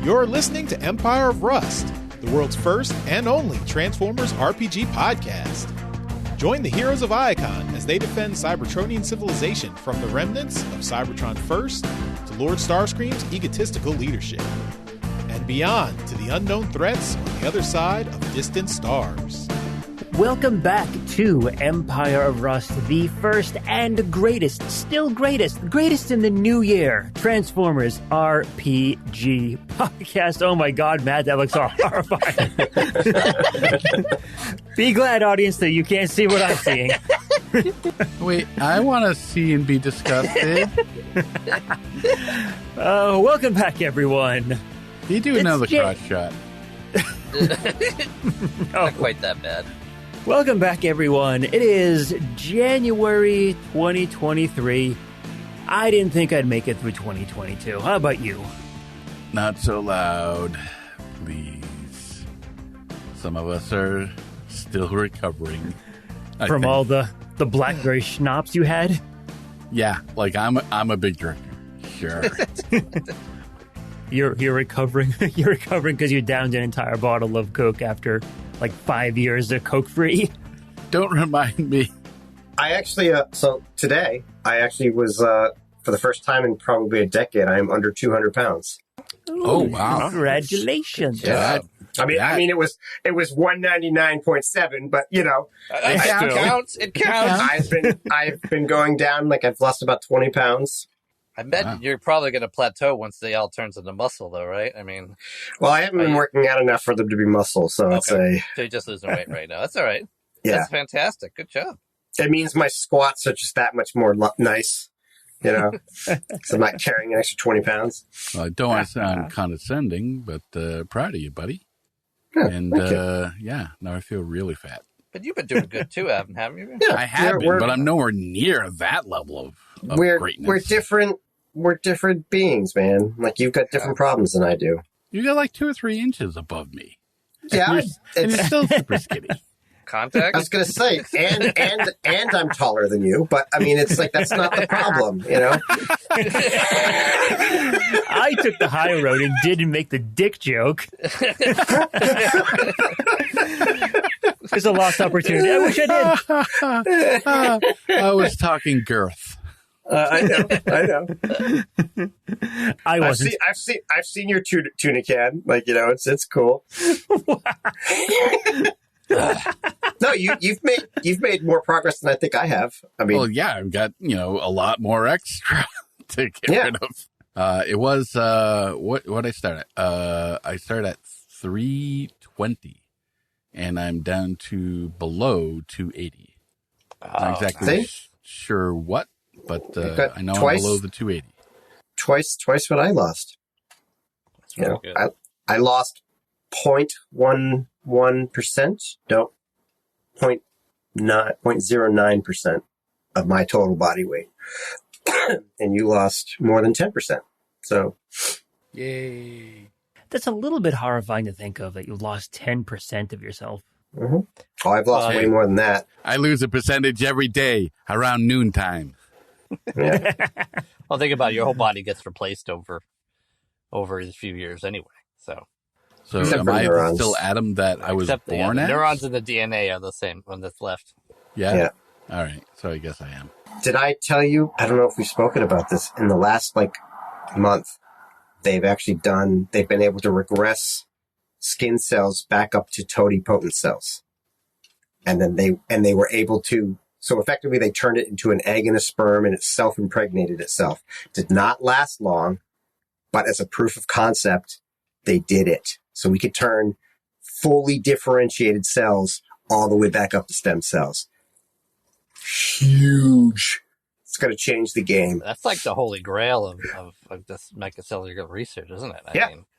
You're listening to Empire of Rust, the world's first and only Transformers RPG podcast. Join the heroes of Iacon as they defend Cybertronian civilization from the remnants of Cybertron First to Lord Starscream's egotistical leadership, and beyond to the unknown threats on the other side of distant stars. Welcome back to Empire of Rust, the first and greatest, still greatest in the new year, Transformers RPG podcast. Oh my God, Matt, that looks horrifying. Be glad, audience, that you can't see what I'm seeing. Wait, I want to see and be disgusted. Welcome back, everyone. You do another crotch shot. Not quite that bad. Welcome back, everyone. It is January 2023. I didn't think I'd make it through 2022. How about you? Not so loud, please. Some of us are still recovering. From all the blackberry schnapps you had? Yeah, like I'm a big drinker. Sure. You're recovering. You're recovering because you downed an entire bottle of Coke after like 5 years of Coke free. Don't remind me. I actually, so today, I actually was, for the first time in probably a decade, I am under 200 pounds. Ooh, oh, wow. Congratulations. Yeah. I mean, it was 199.7, but you know, It counts. It counts. I've been going down, like I've lost about 20 pounds. I bet you're probably going to plateau once they all turns into muscle, though, right? I mean, well, I haven't been working out enough for them to be muscle, so okay. So you're just losing weight right now. That's all right. Yeah. That's fantastic. Good job. It means my squats are just that much more nice, you know, because I'm not carrying an extra 20 pounds. Well, I don't want to sound condescending, but proud of you, buddy. Yeah, and now I feel really fat. But you've been doing good too, haven't you? Yeah, I have been, but I'm nowhere near that level of greatness. We're different. We're different beings, man. Like, you've got different problems than I do. You got like 2 or 3 inches above me. Yeah, and you're still super skinny. Contact? I was going to say, and I'm taller than you, but I mean, it's like, that's not the problem, you know? I took the high road and didn't make the dick joke. It's a lost opportunity. I wish I did. I was talking girth. I know. I wasn't. I've seen your tuna can. Like, you know, it's cool. No, you've made more progress than I think I have. I mean, well, yeah, I've got a lot more extra to get rid of. It was what I start at. I start at 320, and I'm down to below 280. Not exactly sure what, but I know I'm below the 280. Twice what I lost. That's really good. I lost 0.11%. No, 0.09% of my total body weight, and you lost more than 10%. So, yay! That's a little bit horrifying to think of, that you lost 10% of yourself. Mm-hmm. Oh, I've lost way more than that. I lose a percentage every day around noontime. Yeah. Well, think about it. Your whole body gets replaced over a few years anyway. So am I neurons. Still Adam that I was born the as? neurons in the DNA are the same one that's left. Yeah. All right. So I guess I am. Did I tell you? I don't know if we've spoken about this in the last month. They've been able to regress skin cells back up to totipotent cells, and then they were able to. So effectively, they turned it into an egg and a sperm, and it self-impregnated itself. Did not last long, but as a proof of concept, they did it. So we could turn fully differentiated cells all the way back up to stem cells. Huge. It's going to change the game. That's like the holy grail of this mechacellular research, isn't it?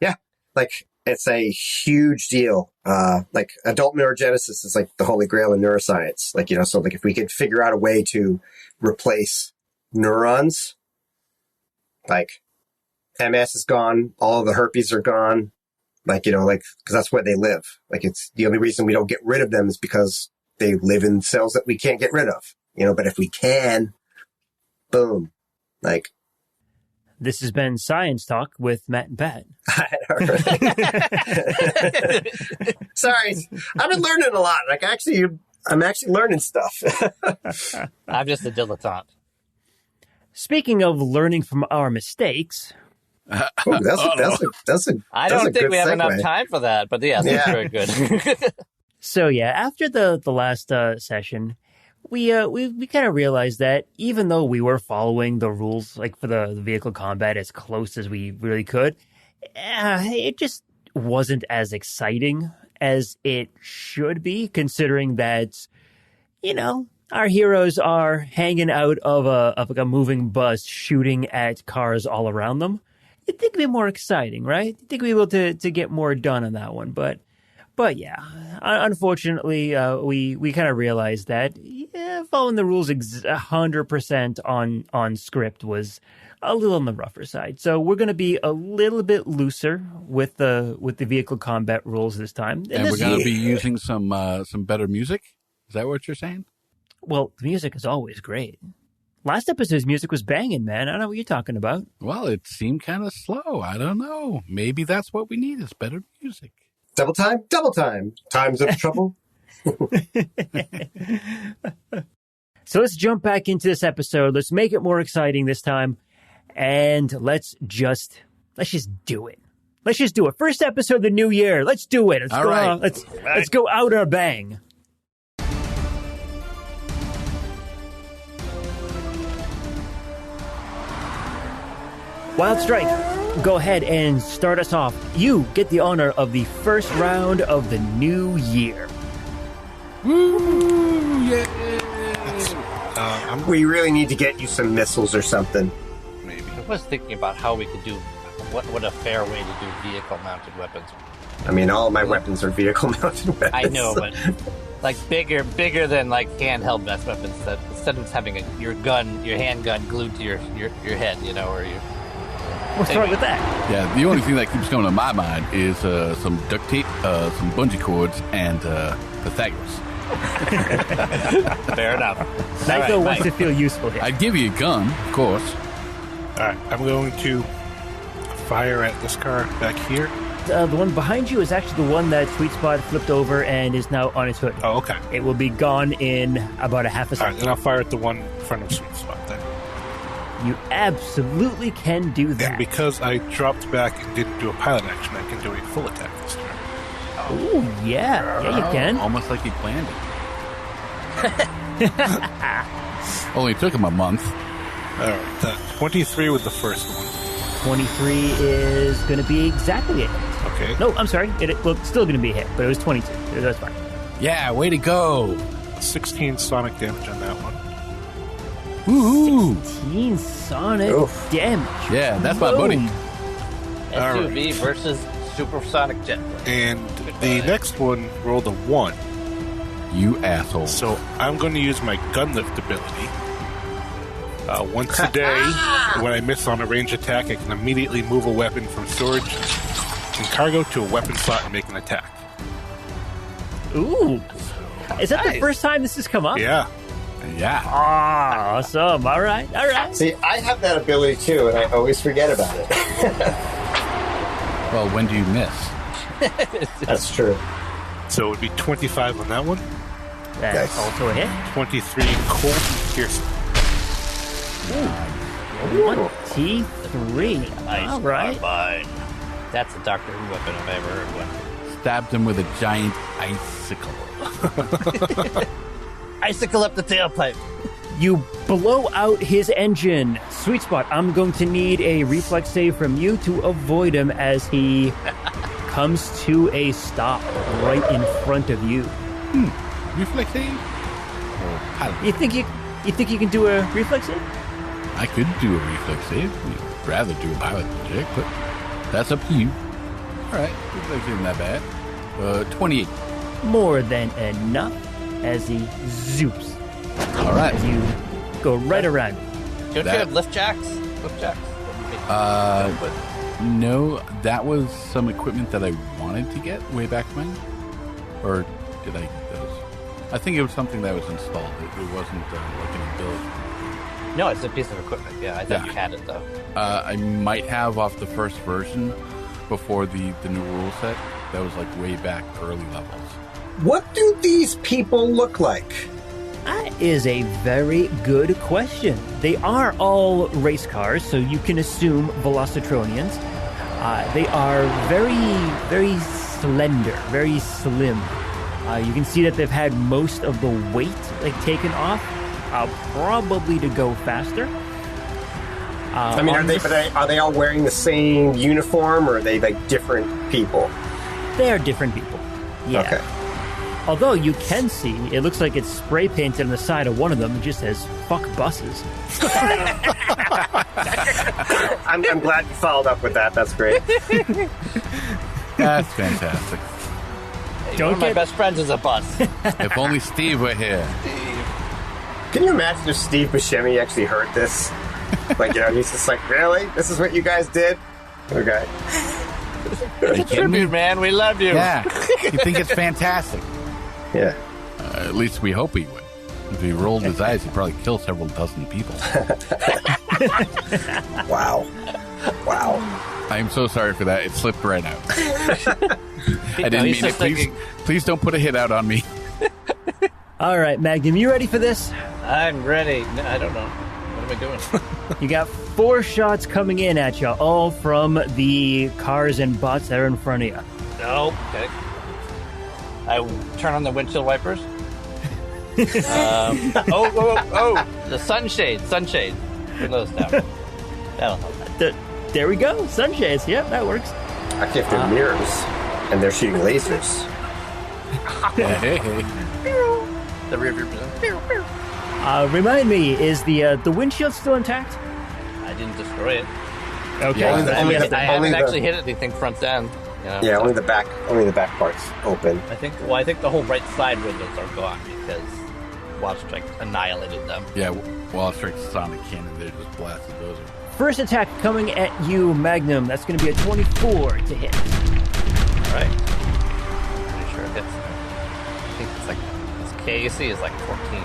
Yeah. Like, it's a huge deal. Like, adult neurogenesis is like the holy grail in neuroscience. Like, you know, so like if we could figure out a way to replace neurons, like MS is gone, all of the herpes are gone. Like, you know, like, because that's where they live. Like, it's the only reason we don't get rid of them is because they live in cells that we can't get rid of. You know, but if we can, boom. Like, This has been Science Talk with Matt and Pat. Sorry, I've been learning a lot. I'm actually learning stuff. I'm just a dilettante. Speaking of learning from our mistakes... That's a I don't think we have segue. enough time for that, but yes, that's very good. So yeah, after the last session, we kind of realized that even though we were following the rules, like for the vehicle combat as close as we really could, it just wasn't as exciting as it should be, considering that, our heroes are hanging out of a moving bus, shooting at cars all around them. You'd think it'd be more exciting, right? You'd think we'd be able to get more done on that one. But yeah, unfortunately, we kind of realized that following the rules 100% on script was a little on the rougher side. So we're going to be a little bit looser with the vehicle combat rules this time. And we're going to be using some better music? Is that what you're saying? Well, the music is always great. Last episode's music was banging, man. I don't know what you're talking about. Well, it seemed kind of slow. I don't know. Maybe that's what we need is better music. Double time. Times of trouble. So let's jump back into this episode. Let's make it more exciting this time. And let's just do it. Let's just do it. First episode of the new year. Let's do it. Let's go out on a bang. Wild Strike, go ahead and start us off. You get the honor of the first round of the new year. Woo! Yeah! We really need to get you some missiles or something. Maybe. I was thinking about how we could do what a fair way to do vehicle-mounted weapons. I mean, all of my weapons are vehicle-mounted weapons. I know, but like bigger than like handheld weapons. That instead of having your handgun glued to your head, or your. What's wrong with that? Yeah, the only thing that keeps coming to my mind is some duct tape, some bungee cords, and Pythagoras. Fair enough. Nico wants to feel useful here. I'd give you a gun, of course. All right, I'm going to fire at this car back here. The one behind you is actually the one that Sweet Spot flipped over and is now on its hood. Oh, okay. It will be gone in about a half a All right, second. then I'll fire at the one in front of Sweet Spot then. You absolutely can do that. And because I dropped back and didn't do a pilot action, I can do a full attack this turn. Ooh, yeah. Yeah, you can. Almost like he planned it. Only took him a month. All right, 23 with the first one. 23 is going to be exactly it. Okay. No, I'm sorry. It's still going to be a hit, but it was 22. That's fine. Yeah, way to go. 16 sonic damage on that one. Woohoo! 16 sonic damage. Yeah, that's my buddy. SUV versus supersonic jet plane. And the next one rolled a 1. You asshole. So I'm going to use my gun lift ability. Once a day, when I miss on a range attack, I can immediately move a weapon from storage and cargo to a weapon slot and make an attack. Ooh. Is that the first time this has come up? Yeah. Yeah. Awesome. All right. See, I have that ability too, and I always forget about it. Well, when do you miss? That's true. So it would be 25 on that one. That's also a hit. 23 cold and piercing. 23. All right. Carbine. That's a Doctor Who weapon if I ever heard one. Stabbed him with a giant icicle. Icicle up the tailpipe. You blow out his engine. Sweet Spot, I'm going to need a reflex save from you to avoid him as he comes to a stop right in front of you. Reflex save? You think you can do a reflex save? I could do a reflex save. I'd rather do a pilot check, but that's up to you. All right, reflex save isn't that bad. 28. More than enough as he zoops. All right. As you go right around. Don't you have lift jacks? Lift jacks? No, that was some equipment that I wanted to get way back when. Or did I get those? I think it was something that was installed. It wasn't like an ability. No, it's a piece of equipment. Yeah, I thought you had it, though. I might have off the first version before the new rule set. That was like way back early levels. What do these people look like? That is a very good question. They are all race cars, so you can assume Velocitronians. They are very, very slender, very slim. You can see that they've had most of the weight taken off, probably to go faster. I mean, are they all wearing the same uniform, or are they like different people? They are different people. Yeah. Okay. Although you can see, it looks like it's spray painted on the side of one of them. It just says, fuck buses. I'm glad you followed up with that. That's great. That's fantastic. Hey, one of my best friends is a bus. If only Steve were here. Can you imagine if Steve Buscemi actually heard this? He's just like, really? This is what you guys did? Okay. It's a tribute, man. We love you. Yeah. You think it's fantastic. Yeah. At least we hope he would. If he rolled his eyes, he'd probably kill several dozen people. Wow. I'm so sorry for that. It slipped right out. I didn't mean it. Please don't put a hit out on me. All right, Magnum, you ready for this? I'm ready. No, I don't know. What am I doing? You got 4 shots coming in at you, all from the cars and bots that are in front of you. No. Okay. I turn on the windshield wipers. The sunshade. Put those down. That'll help. There we go. Sunshades. Yep, that works. Actually, if they're mirrors and they're shooting lasers. Hey. The rear view mirror. Remind me, is the windshield still intact? I didn't destroy it. Okay. Yeah, I haven't actually hit anything front end. Yeah, only the back part's open. I think the whole right side windows are gone because Wild Strike annihilated them. Yeah, Wild Strike's sonic cannon, they just blasted those. First attack coming at you, Magnum. That's going to be a 24 to hit. All right. Pretty sure it hits. I think it's KAC is like 14.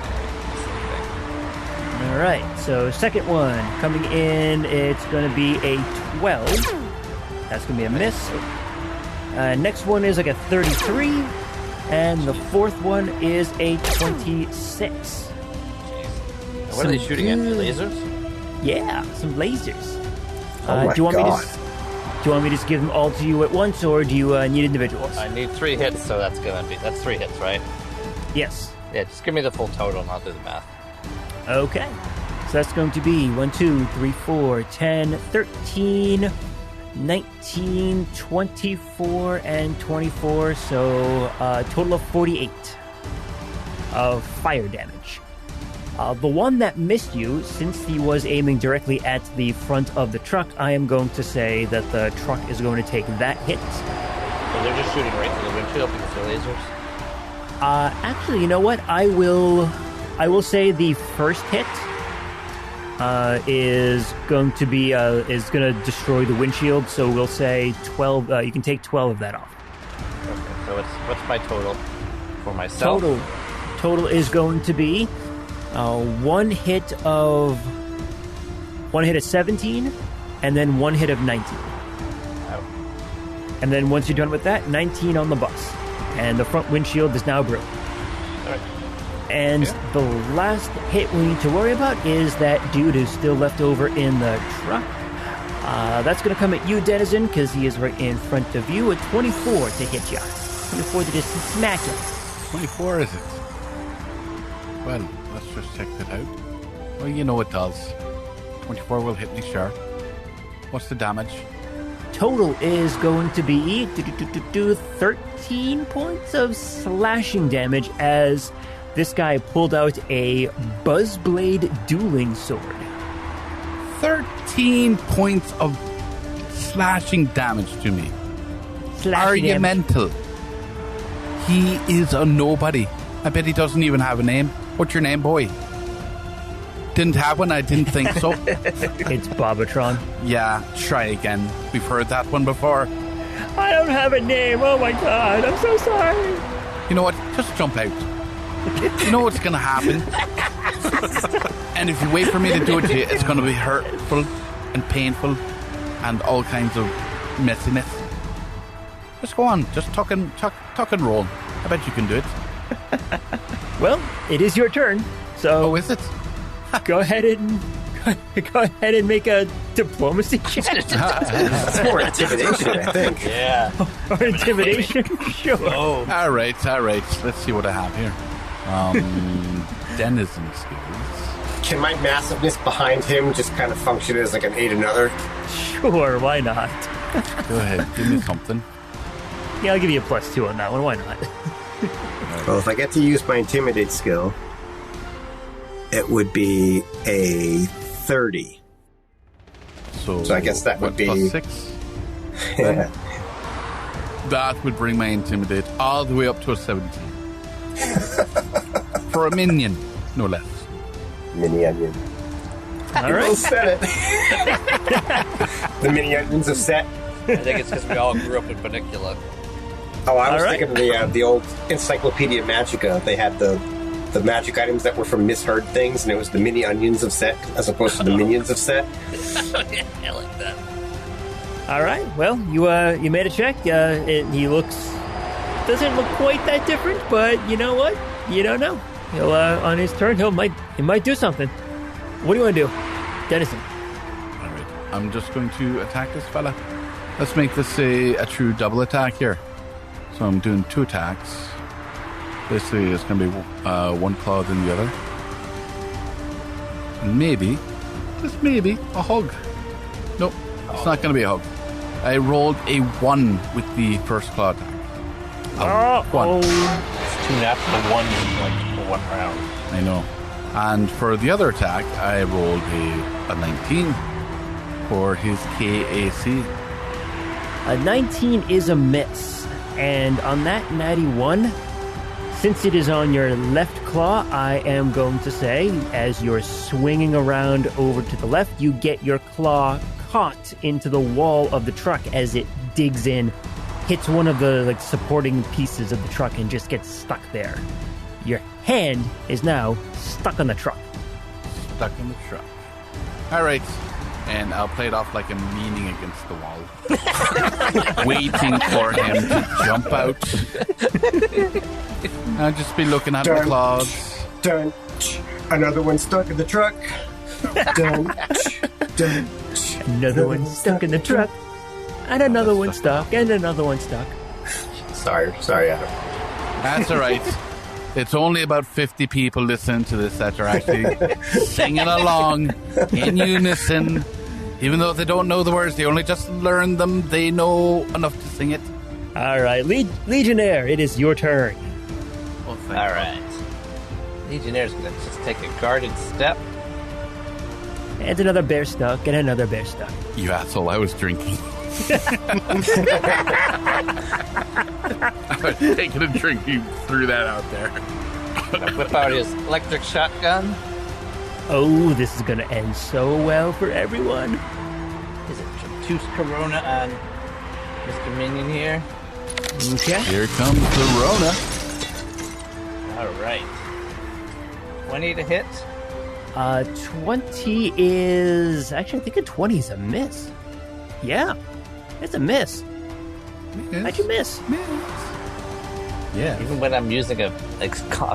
All right. So second one coming in, it's going to be a 12. That's going to be a miss. Next one is like a 33, and the fourth one is a 26. What are they shooting at? Lasers? Yeah, some lasers. Do you want me to just give them all to you at once, or do you need individuals? I need 3 hits, so that's 3 hits, right? Yes. Yeah, just give me the full total and I'll do the math. Okay. So that's going to be 1, 2, 3, 4, 10, 13, 19, 24, and 24. So a total of 48 of fire damage. The one that missed you, since he was aiming directly at the front of the truck, I am going to say that the truck is going to take that hit. So they're just shooting right through the windshield because they're lasers? Actually, you know what? I will say the first hit is going to destroy the windshield. So we'll say 12. You can take 12 of that off. Okay. So what's my total for myself? Total is going to be one hit of 17, and then one hit of 19. Oh. And then once you're done with that, 19 on the bus. And the front windshield is now broken. All right. And the last hit we need to worry about is that dude who's still left over in the truck. That's going to come at you, Denizen, because he is right in front of you. A 24 to hit you. 24 to just smack you. 24 is it? Well, let's just check that out. Well, you know it does. 24 will hit me, sure. What's the damage? Total is going to be 13 points of slashing damage as this guy pulled out a Buzzblade dueling sword. 13 points of slashing damage to me. Are you mental? He is a nobody. I bet he doesn't even have a name. What's your name, boy? Didn't have one? I didn't think so. It's Bobatron. Yeah, try again. We've heard that one before. I don't have a name. Oh my god, I'm so sorry. You know what? Just jump out. You know what's going to happen? And if you wait for me to do it to you, it's going to be hurtful and painful and all kinds of messiness. Just go on. Just tuck and roll. I bet you can do it. Well, it is your turn. So is it? Go ahead and make a diplomacy check. That's more intimidation, I think. Yeah. Or intimidation. Sure. Oh. All right. Let's see what I have here. Denizen skills. Can my massiveness behind him just kind of function as like an aid another? Sure, why not? Go ahead, give me something. Yeah, I'll give you a +2 on that one. Why not? Well, if I get to use my intimidate skill, it would be a 30. So I guess that would be +6. Yeah. That would bring my intimidate all the way up to a 17. For a minion, no less. Mini onion. All right. Said it. The mini onions of set. I think it's because we all grew up in Banicula. Oh, I was All right. thinking of the old Encyclopedia Magica. They had the magic items that were from misheard things, and it was the mini onions of set as opposed to the minions of set. I like that. All right. Well, you made a check. He doesn't look quite that different, but you know what? You don't know. He'll on his turn, he might do something. What do you want to do, Denizen? All right, I'm just going to attack this fella. Let's make this a true double attack here. So I'm doing 2 attacks. Basically, it's going to be one claw than the other. And maybe, just maybe, a hug. Nope, it's not going to be a hug. I rolled a 1 with the first claw attack. One. It's 2 natural ones like for 1 round. I know. And for the other attack, I rolled a 19 for his KAC. A 19 is a miss, and on that natty 1, since it is on your left claw, I am going to say, as you're swinging around over to the left, you get your claw caught into the wall of the truck as it digs in, hits one of the supporting pieces of the truck, and just gets stuck there. Your hand is now stuck on the truck. Stuck in the truck. All right. And I'll play it off like I'm leaning against the wall. Waiting for him to jump out. I'll just be looking at my claws. Dun. Another one stuck in the truck. Dun. Dun. Another one stuck in the truck. And another one stuck. And another one stuck. Sorry, Adam. That's all right. It's only about 50 people listening to this that are actually singing along in unison. Even though they don't know the words, they only just learn them. They know enough to sing it. All right, Legionnaire, it is your turn. Well, All right. Legionnaire's going to just take a guarded step. And another bear stuck, and another bear stuck. You asshole, I was drinking. I was taking a drink. You threw that out there. Gonna whip out his electric shotgun. Oh, this is going to end so well for everyone. Is it Juice Corona on Mr. Minion here? Okay. Here comes the Rona. All right. 20 to hit. 20 is... Actually, I think a 20 is a miss. Yeah, it's a miss. How'd you miss? Yeah. Even when I'm using a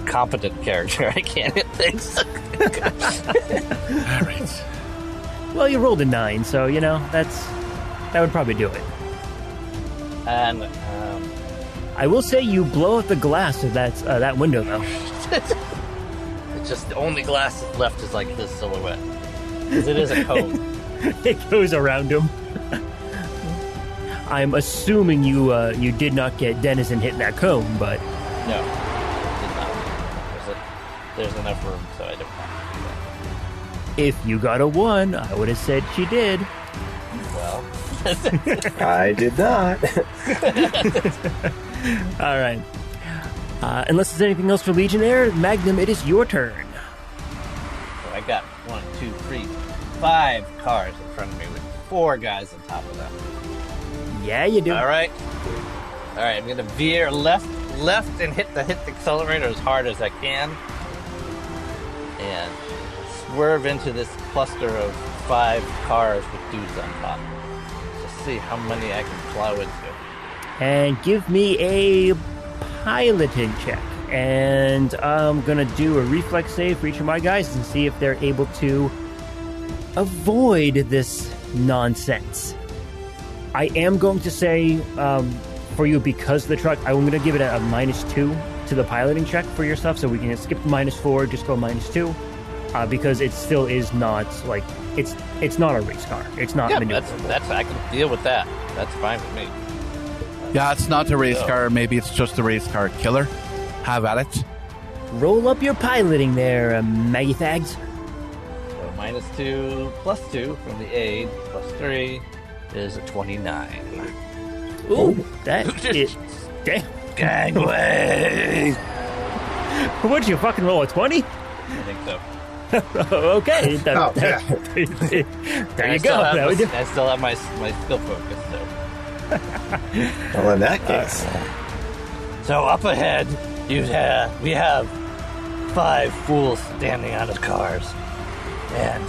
competent character, I can't hit things. All right. Well, you rolled a 9, so, that would probably do it. And I will say you blow out the glass of that window, though. it's just the only glass that's left is like this silhouette. Because it is a cone. It goes around him. I'm assuming you did not get Denizen hitting that cone, but... No, did not. There's enough room, so I don't want to do that. If you got a 1, I would have said she did. Well... I did not. All right. Unless there's anything else for Legionnaire, Magnum, it is your turn. So I got 5 cars in front of me with 4 guys on top of them. Yeah, you do. All right, I'm gonna veer left, and hit the accelerator as hard as I can, and swerve into this cluster of 5 cars with dudes on top. Just see how many I can plow into. And give me a piloting check. And I'm going to do a reflex save for each of my guys and see if they're able to avoid this nonsense. I am going to say, for you, because of the truck, I'm going to give it a -2 to the piloting check for your stuff, so we can skip the -4, just go -2, because it still is not, like, it's not a race car. It's not maneuverable. That's I can deal with that. That's fine with me. Yeah, it's not a race car. Maybe it's just a race car killer. Have at it. Roll up your piloting there, Maggie Thags. So -2 +2 from the aid, +3 is a 29. Ooh, that is... Damn. Gangway! What'd you fucking roll, a 20? I think so. Okay. There you go. I still have my skill focus, so. Well, in that case. So up ahead, we have 5 fools standing out of cars. And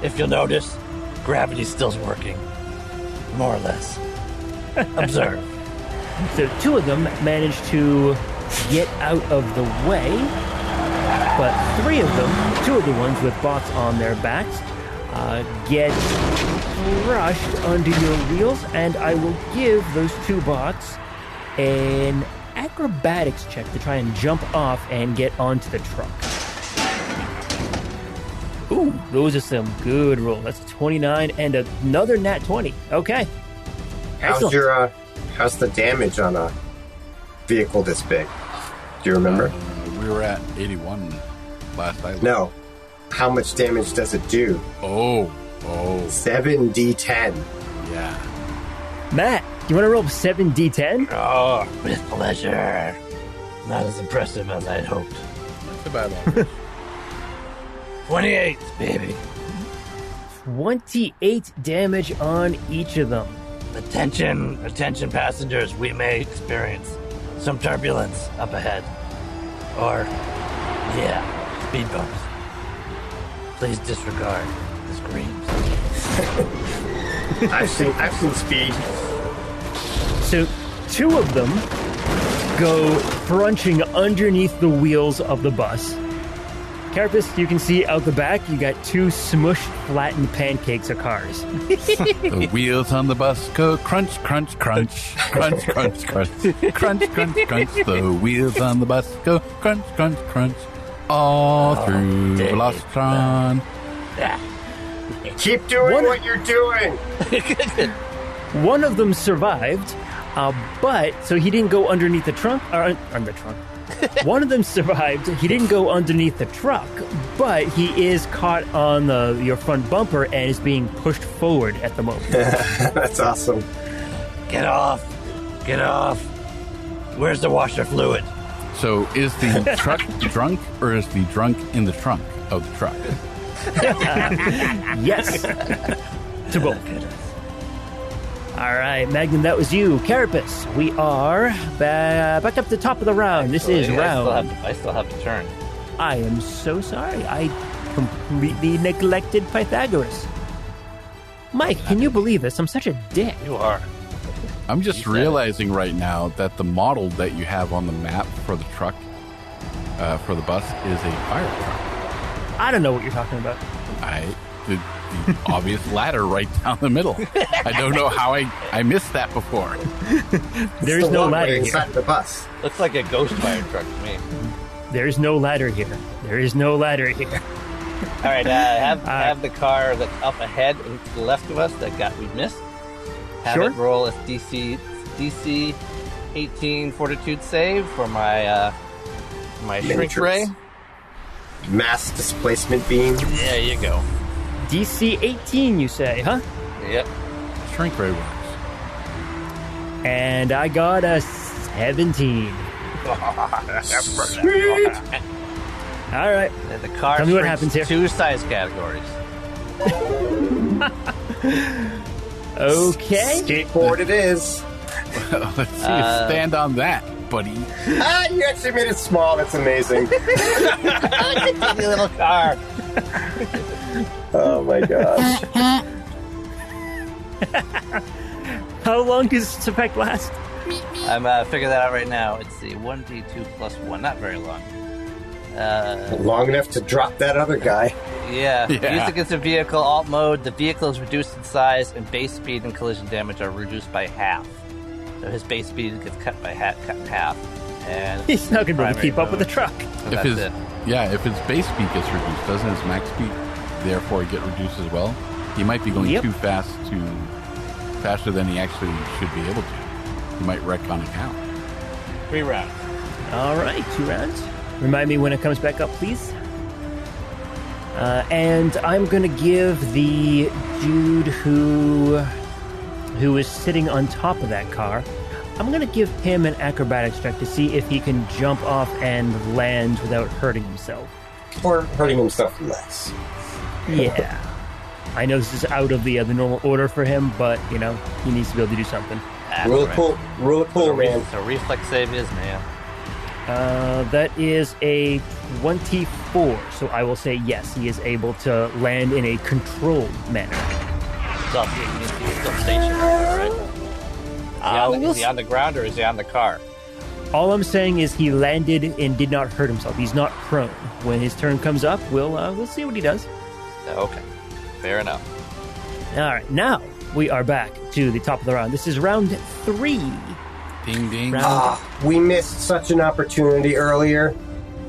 if you'll notice, gravity still's working. More or less. Observe. So 2 of them managed to get out of the way, but 3 of them, 2 of the ones with bots on their backs, get crushed under your wheels, and I will give those 2 bots an acrobatics check to try and jump off and get onto the truck. Ooh, those are some good rolls. That's 29 and another nat 20. Okay. Excellent. How's the damage on a vehicle this big? Do you remember? We were at 81 last night. No. How much damage does it do? Oh. 7d10. Yeah. Matt, do you want to roll 7d10? Oh, with pleasure. Not as impressive as I'd hoped. That's about average. 28, baby. 28 damage on each of them. Attention passengers, we may experience some turbulence up ahead. Or, speed bumps. Please disregard the screams. I've seen speed. So 2 of them go crunching underneath the wheels of the bus. Carapace, you can see out the back, you got 2 smushed, flattened pancakes of cars. The wheels on the bus go crunch, crunch, crunch, crunch, crunch, crunch, crunch, crunch, crunch. The wheels on the bus go crunch, crunch, crunch, all through Velocitron. Keep doing what you're doing. One of them survived, but so he didn't go underneath the trunk, or on the trunk. One of them survived. He didn't go underneath the truck, but he is caught on your front bumper and is being pushed forward at the moment. That's awesome. Get off. Where's the washer fluid? So is the truck drunk, or is the drunk in the trunk of the truck? Yes. To both. All right, Magnum, that was you. Carapace, we are back up to the top of the round. This is round. I still have to turn. I am so sorry. I completely neglected Pythagoras. Mike, can you believe this? I'm such a dick. You are. I'm just realizing right now that the model that you have on the map for the truck, for the bus, is a fire truck. I don't know what you're talking about. The obvious ladder right down the middle. I don't know how I missed that before. There's no ladder inside here. the bus. Looks like a ghost fire truck to me. There's no ladder here. There is no ladder here. All right, have the car that's up ahead and to the left of us that we missed. Have it roll a DC 18 Fortitude save for my shrink ray. Mass displacement beam. There you go. DC 18, you say, huh? Yep. Shrink ray works. And I got a 17. Sweet. All right. The car Tell me what happens here. 2 size categories. Okay. Skateboard it is. Let's see you stand on that, buddy. You actually made it small. That's amazing. Tiny little car. Oh my gosh. How long does this effect last? I'm figuring that out right now. It's the 1d2 plus 1. Not very long. Long enough to drop that other guy. Yeah. Used against a vehicle, alt mode, the vehicle is reduced in size, and base speed and collision damage are reduced by half. So his base speed gets cut in half. And He's not going to be able to keep up with the truck. If his base speed gets reduced, doesn't his max speed therefore get reduced as well? He might be going faster than he actually should be able to. He might wreck on account. 3 rounds. All right, 2 rounds. Remind me when it comes back up, please. And I'm going to give the dude who is sitting on top of that car, I'm going to give him an acrobatics check to see if he can jump off and land without hurting himself. Or hurting himself less. Yeah. I know this is out of the normal order for him, but, he needs to be able to do something. Rule of cool, man. So reflex save is, man. That is a 24, so I will say yes, he is able to land in a controlled manner. So he's still stationary, right? Is he on the ground or is he on the car? All I'm saying is he landed and did not hurt himself. He's not prone. When his turn comes up, we'll see what he does. Okay, fair enough. All right, now we are back to the top of the round. This is round 3. Ding, ding. We missed such an opportunity earlier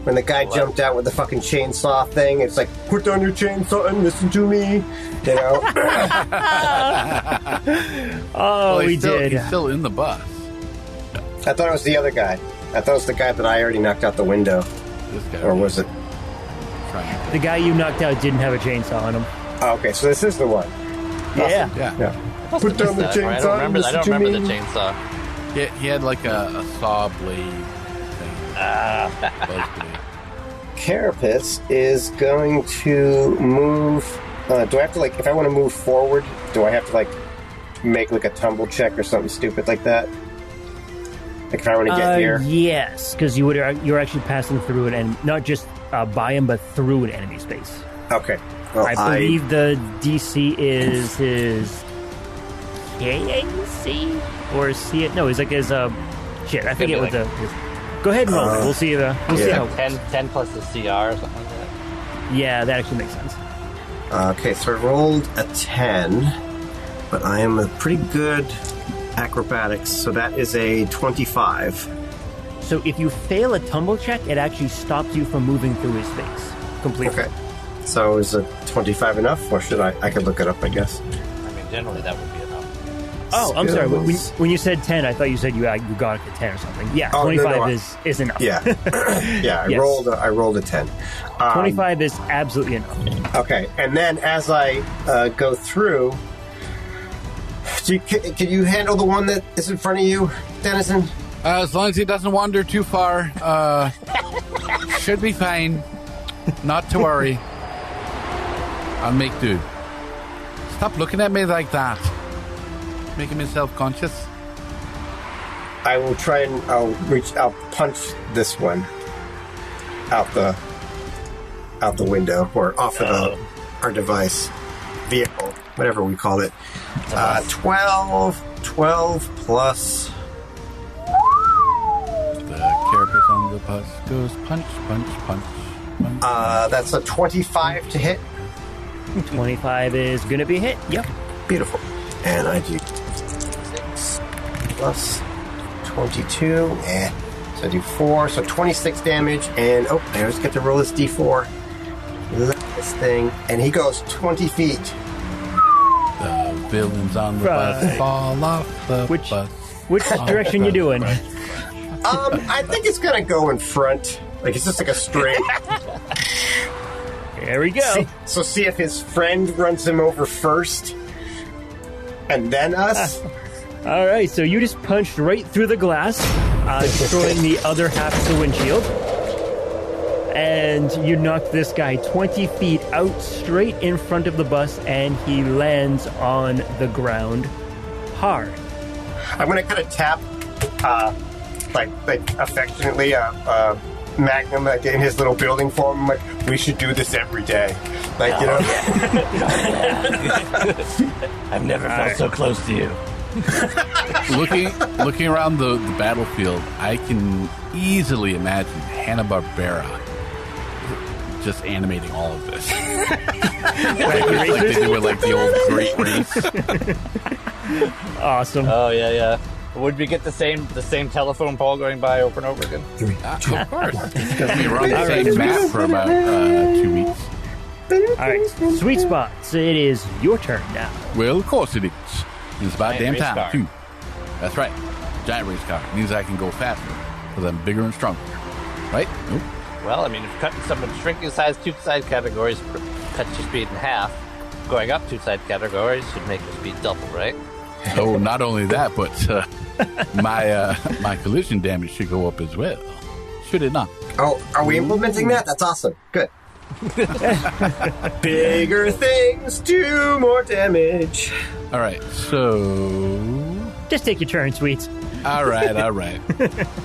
when the guy jumped out with the fucking chainsaw thing. It's like, put down your chainsaw and listen to me. We did. He's still in the bus. I thought it was the other guy. I thought it was the guy that I already knocked out the window. This guy. Or was it? The guy you knocked out didn't have a chainsaw on him. Oh, okay, so this is the one. Yeah. Yeah. Put down the chainsaw. I don't remember the chainsaw. Yeah, he had like a saw blade thing. Buzz blade. Carapace is going to move. Do I have to if I want to move forward, do I have to make a tumble check or something stupid like that? Like if I want to get here? Yes, because you're actually passing through it, and not just by him, but through an enemy space. Okay. Well, I believe the DC is his KAC or see it. No, he's his shit. I forget what the. Go ahead and roll it. We'll see. We'll see how 10 plus the CR or something like that. Yeah, that actually makes sense. Okay, so I rolled a 10, but I am a pretty good acrobatics, so that is a 25. So if you fail a tumble check, it actually stops you from moving through his space completely. Okay. So is a 25 enough, or should I could look it up, I guess. I mean, generally that would be enough. Oh, I'm sorry. When you said 10, I thought you said you got it to 10 or something. Yeah, 25 is enough. Yeah. Yeah, I rolled a 10. 25 is absolutely enough. Okay, and then as I go through, can you handle the one that is in front of you, Dennison? As long as he doesn't wander too far, should be fine. Not to worry. I'll make do. Stop looking at me like that. Making me self-conscious. I will try and I'll punch this one out the window or off of our device, vehicle, whatever we call it. 12 plus. The carapace on the bus goes punch, punch, punch, punch. That's a 25 to hit. 25 is going to be a hit. Yep. Beautiful. And I do 6 plus 22. So I do 4. So 26 damage. And, I just get to roll this d4. Look at this thing. And he goes 20 feet. The villains on the bus fall off the bus. Which direction you doing? I think it's going to go in front. It's just like a straight. There we go. See if his friend runs him over first. And then us? All right, so you just punched right through the glass, destroying the other half of the windshield. And you knocked this guy 20 feet out straight in front of the bus, and he lands on the ground hard. I'm going to kind of tap, affectionately, Magnum in his little building form. I'm like, We should do this every day. Like, I've never felt so close to you. Looking around the battlefield, I can easily imagine Hanna-Barbera just animating all of this. like they do with like the old Great Race. Awesome. Oh yeah. Would we get the same telephone pole going by over and over again? Of course. Because we were on the same map for about 2 weeks. All right, Sweet Spots, it is your turn now. Well, of course it is. It's about damn Giant race time, car. too. That's right. Giant race car. Means I can go faster because I'm bigger and stronger. Right? Nope. Well, I mean, if shrinking size 2 side categories cuts your speed in half, going up 2 side categories should make your speed double, right? Oh, not only that, but my collision damage should go up as well. Should it not? Oh, are we implementing that? That's awesome. Good. Bigger things do more damage. All right, so... Just take your turn, Sweets. All right.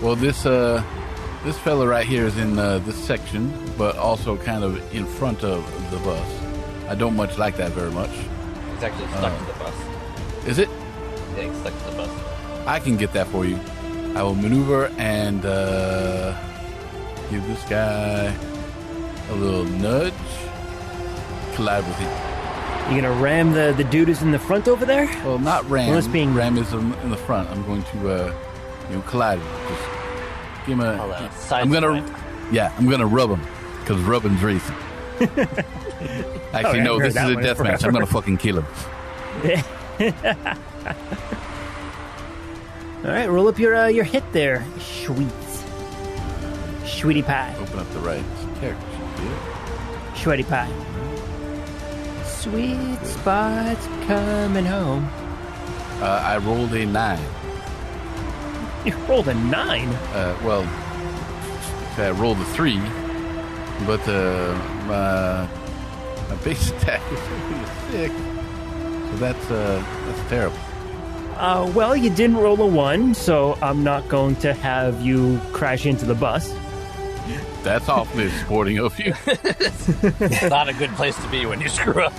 Well, this fella right here is in this section, but also kind of in front of the bus. I don't much like that very much. He's actually stuck to the bus. Is it? Yeah, he's stuck to the bus. I can get that for you. I will maneuver and give this guy a little nudge. Collide with him. You gonna ram the dude who's in the front over there? Well, not ram. Well, it's being- Ram is in the front. I'm going to, collide with him. Just give him a... I'm gonna rub him, because rubbing's racing. Actually, I no, haven't this is heard a that one death match. I'm gonna fucking kill him. All right, roll up your hit there, Sweetie Pie. Open up the right character sheet. Yeah. Sweetie Pie. Sweet Spots coming home. I rolled a 9. You rolled a 9? Well, I rolled a 3, but my base attack is really 6. So that's terrible. Well, you didn't roll a 1, so I'm not going to have you crash into the bus. That's awfully sporting of you. It's not a good place to be when you screw up.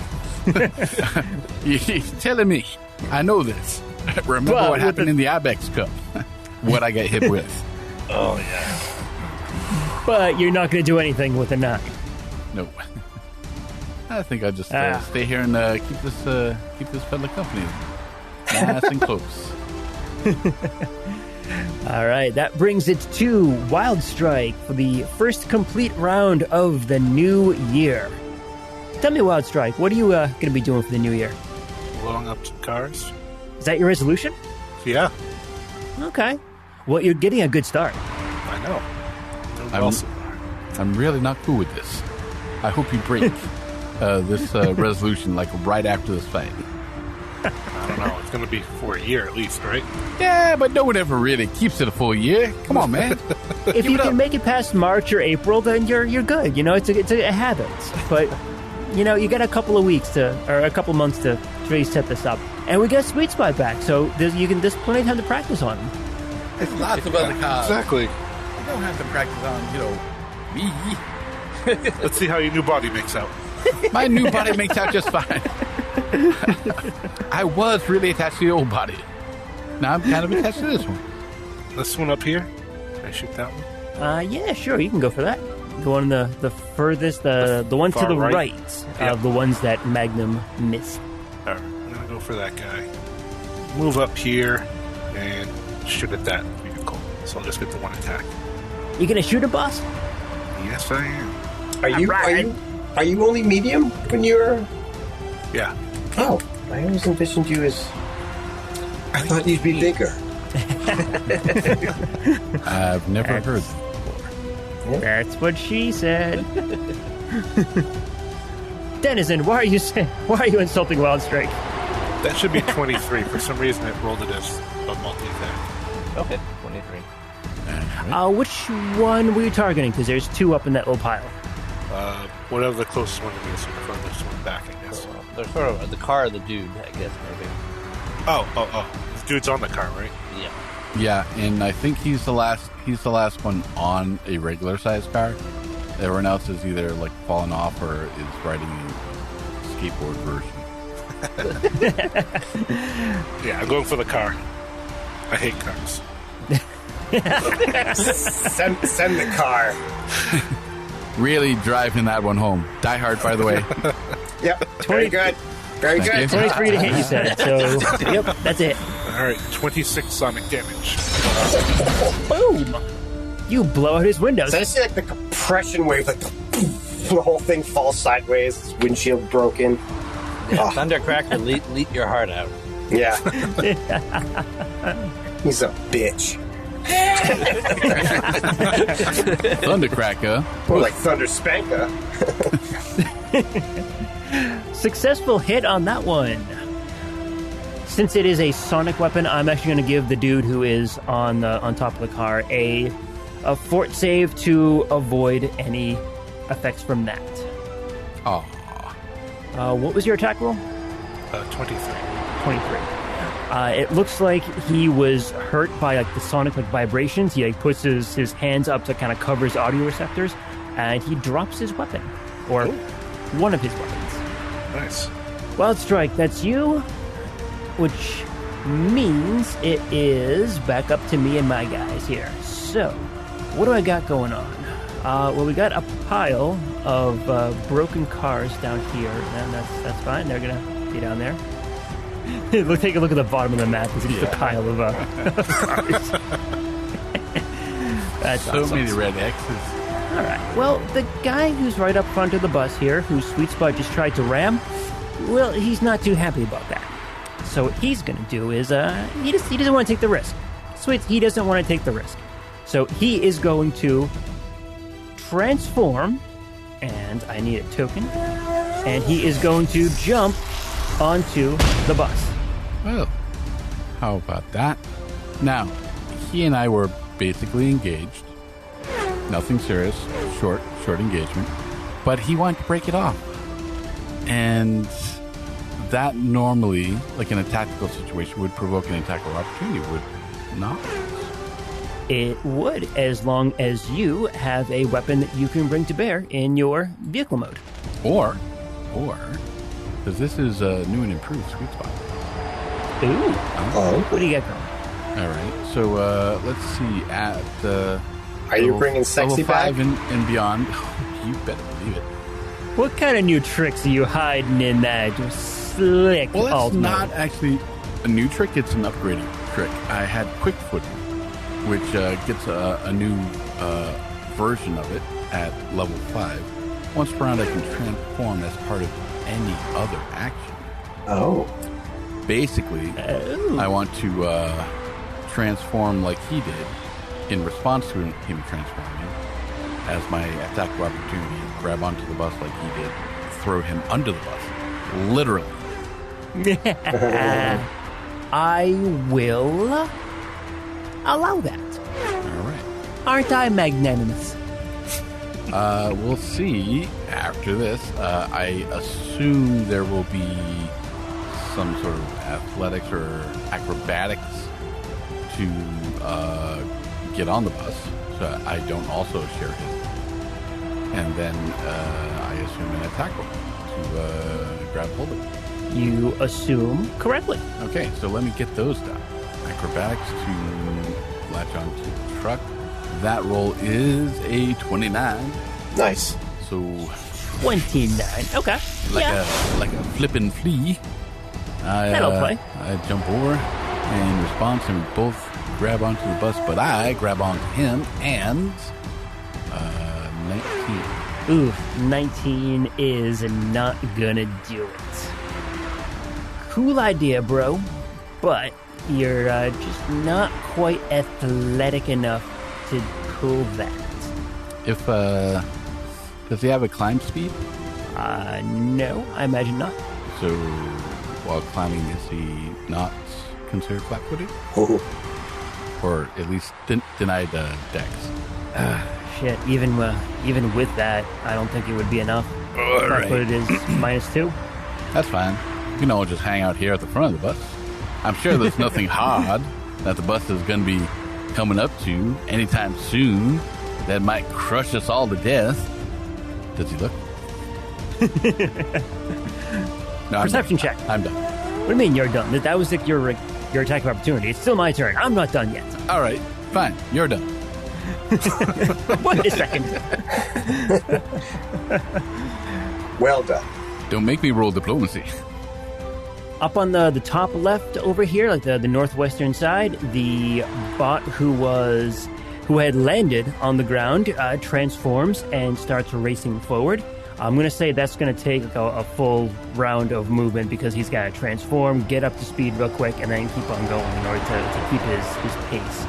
You're telling me. I know this. Remember Well, what happened in the Ibex Cup? What I got hit with. Oh, yeah. But you're not going to do anything with a 9. No. I think I'll just stay here and keep this fella company. Nice and close. All right, that brings it to Wild Strike for the first complete round of the new year. Tell me, Wild Strike, what are you going to be doing for the new year? Blowing up some cars. Is that your resolution? Yeah, Okay. Well, you're getting a good start. I know. Doing well so far. I'm really not cool with this. I hope you break this resolution like right after this fight. I don't know. It's going to be for a year at least, right? Yeah, but no one ever really keeps it a full year. Come on, man. If you it can up. make it past March or April, then you're good. You know, it's a habit. But you know, you got a couple of weeks or a couple months to really set this up, and we got Sweet Spot back, so there's plenty of time to practice on them. There's lots of other cars. Exactly. You don't have to practice on, me. Let's see how your new body makes out. My new body makes out just fine. I was really attached to the old body. Now I'm kind of attached to this one. This one up here. Can I shoot that one? Yeah, sure, you can go for that. The one the furthest, the one to far the right? right Yeah. of the ones that Magnum missed. All right, I'm going to go for that guy. Move up here and shoot at that vehicle. So I'll just get the one attack. You gonna shoot a boss? Yes, I am. Are you only medium when you're? Yeah. Oh, I always envisioned you as. I thought you'd be bigger. I've never heard that before. That's what she said. Denizen, why are you insulting Wild Strike? That should be 23. For some reason, it rolled it as a multi-attack. Okay, 23. Which one were you targeting? Because there's 2 up in that little pile. Whatever the closest one to me is, the furthest one back, I guess. They're sort of the car of the dude, I guess, maybe. Oh. This dude's on the car, right? Yeah. Yeah, and I think he's the last one on a regular sized car. Everyone else is either like falling off or is riding a skateboard version. Yeah, I'm going for the car. I hate cars. Send the car. Really driving that one home. Die Hard, by the way. Yep. Very good. Very Thank good. you. 23 to hit, you said. So, yep, that's it. All right, 26 sonic damage. Boom! You blow out his windows. So I see like the compression wave, like the whole thing falls sideways. His windshield broken. Yeah, Thundercracker, leap your heart out. Yeah. He's a bitch. Thundercracker. More like Thunder Spanker. Successful hit on that one. Since it is a sonic weapon, I'm actually going to give the dude who is on top of the car a fort save to avoid any effects from that. Oh. What was your attack roll? 23. 23. It looks like he was hurt by like the sonic like vibrations. He like puts his hands up to kind of cover his audio receptors, and he drops his weapon, or one of his weapons. Nice. Wild Strike, that's you, which means it is back up to me and my guys here. So, what do I got going on? Well, we got a pile of broken cars down here, and that's fine. They're gonna be down there. Take a look at the bottom of the map. It's just a pile of cars. That's So awesome. many red X's. All right. Well, the guy who's right up front of the bus here, whose sweet spot just tried to ram, well, he's not too happy about that. So what he's going to do is he doesn't want to take the risk. Sweet, he doesn't want to take the risk. So he is going to transform, and I need a token, and he is going to jump onto the bus. Well, how about that? Now, he and I were basically engaged. Nothing serious, short engagement. But he wanted to break it off. And that normally, like in a tactical situation, would provoke an attack of opportunity, would not? It would, as long as you have a weapon that you can bring to bear in your vehicle mode. Or, because this is a new and improved sweet spot. Ooh. Oh. What do you got going? All right, so let's see at Are you bringing sexy level 5 back? and beyond. You better believe it. What kind of new tricks are you hiding in that slick Well, alt it's mode? not actually a new trick. It's an upgraded trick. I had quick footing, which gets a new version of it at level 5. Once per round, I can transform as part of any other action. Oh. Basically, I want to transform like he did in response to him transforming as my attack of opportunity. Grab onto the bus like he did. Throw him under the bus. Literally. I will allow that. All right. Aren't I magnanimous? We'll see after this. I assume there will be some sort of athletics or acrobatics to get on the bus, so I don't also share his. And then I assume an attack roll to grab hold of it. You assume correctly. Okay, so let me get those done. Acrobatics to latch onto the truck. That roll is a 29. Nice. So 29. Okay. like a flippin' flea. That'll play. I jump over in response, and we both grab onto the bus, but I grab onto him, and 19. Ooh, 19 is not gonna do it. Cool idea, bro, but you're just not quite athletic enough to pull that. If does he have a climb speed? No, I imagine not. So while climbing, is he not considered flat-footed, Oh. or at least denied dex? Shit, even with that, I don't think it would be enough. That's what it is, -2. That's fine. You know, just hang out here at the front of the bus. I'm sure there's nothing hard that the bus is going to be coming up to anytime soon that might crush us all to death. Does he look? No, Perception check. I'm done. What do you mean you're done? That was like your attack of opportunity. It's still my turn. I'm not done yet. All right, fine. You're done. Wait a second. Well done. Don't make me roll diplomacy. Up on the top left over here, like the northwestern side, the bot who had landed on the ground transforms and starts racing forward. I'm going to say that's going to take a full round of movement because he's got to transform, get up to speed real quick, and then keep on going in order to keep his pace.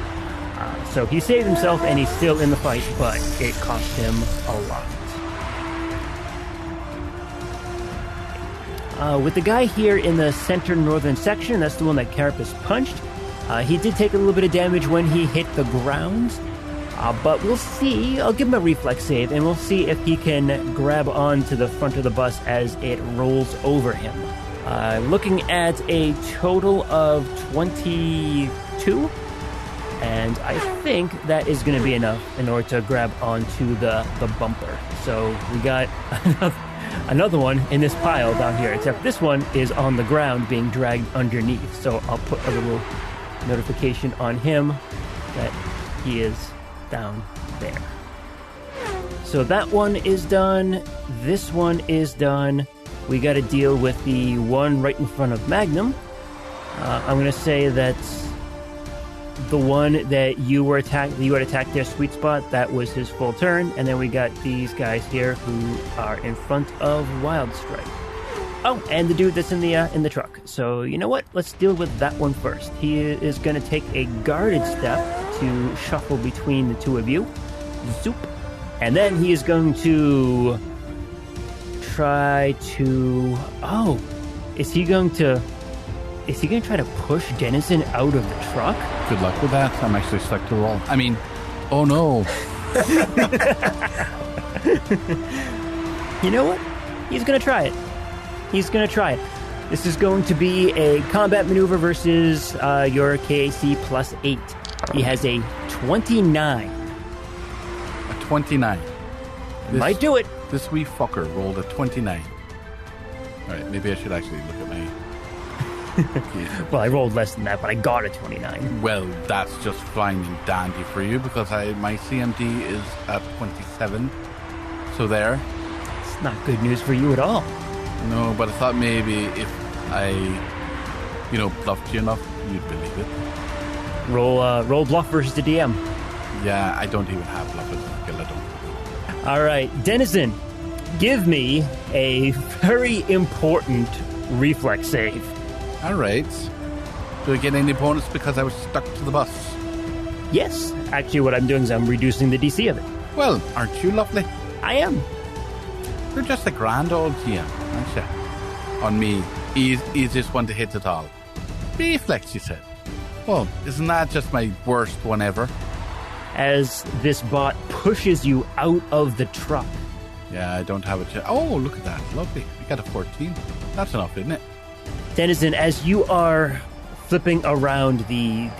So he saved himself, and he's still in the fight, but it cost him a lot. With the guy here in the center northern section, that's the one that Carapace punched. He did take a little bit of damage when he hit the ground. But we'll see. I'll give him a reflex save, and we'll see if he can grab onto the front of the bus as it rolls over him. Looking at a total of 22, and I think that is going to be enough in order to grab onto the bumper. So we got another one in this pile down here, except this one is on the ground being dragged underneath. So I'll put a little notification on him that he is down there. So that one is done. This one is done. We got to deal with the one right in front of Magnum. I'm going to say that the one that you had attacked their sweet spot, that was his full turn. And then we got these guys here who are in front of Wild Strike. Oh, and the dude that's in the truck. So you know what? Let's deal with that one first. He is going to take a guarded step to shuffle between the two of you. Zoop. And then he is going to try to... Oh, is he going to try to push Denizen out of the truck? Good luck with that. I'm actually stuck to roll. I mean, oh no. You know what? He's going to try it. This is going to be a combat maneuver versus your KAC plus 8. He has a 29. A 29. Might do it. This wee fucker rolled a 29. All right, maybe I should actually look at my... Well, I rolled less than that, but I got a 29. Well, that's just fine and dandy for you because my CMD is at 27. So there. It's not good news for you at all. No, but I thought maybe if I, bluffed you enough, you'd believe it. Roll bluff versus the DM. Yeah, I don't even have bluff as a skill. I don't. All right, Denizen, give me a very important reflex save. All right. Do I get any bonus because I was stuck to the bus? Yes. Actually, what I'm doing is I'm reducing the DC of it. Well, aren't you lovely? I am. You're just a grand old GM, aren't you? On me, easiest one to hit at all. Reflex, you said. Well, isn't that just my worst one ever? As this bot pushes you out of the truck. Yeah, I don't have a... Oh, look at that. Lovely. You got a 14. That's enough, isn't it? Denizen, as you are flipping around the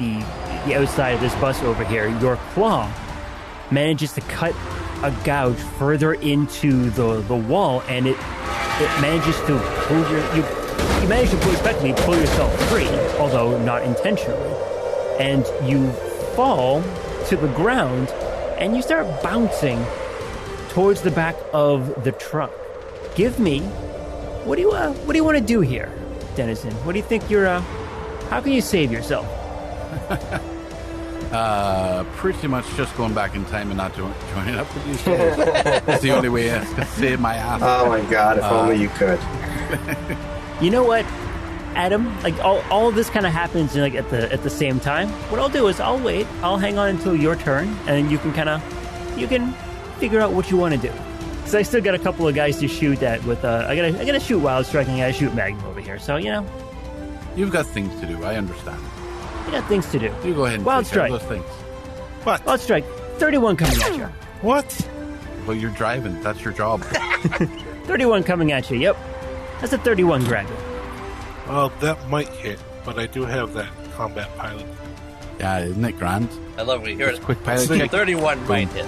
outside of this bus over here, your claw manages to cut a gouge further into the wall, and it manages to pull you manage to effectively pull yourself free, although not intentionally, and you fall to the ground, and you start bouncing towards the back of the truck. Give me, what do you want to do here, Denizen? What do you think how can you save yourself? Pretty much just going back in time and not joining up with you. That's the only way to save my ass. Oh my god, if only you could. You know what, Adam? Like all of this kind of happens like at the same time. What I'll do is I'll wait. I'll hang on until your turn, and you can figure out what you want to do. Because I still got a couple of guys to shoot at with. I gotta shoot Wild Strike, and I gotta shoot Magnum over here. So you've got things to do. I understand. You got things to do. You go ahead and Wild take care Strike. of those things. What? Wild Strike. 31 coming at you. What? Well, you're driving. That's your job. 31 coming at you. Yep. That's a 31 grab. Well, that might hit, but I do have that combat pilot. Yeah, isn't it grand? I love when you hear it. Quick pilot check. 31 might hit.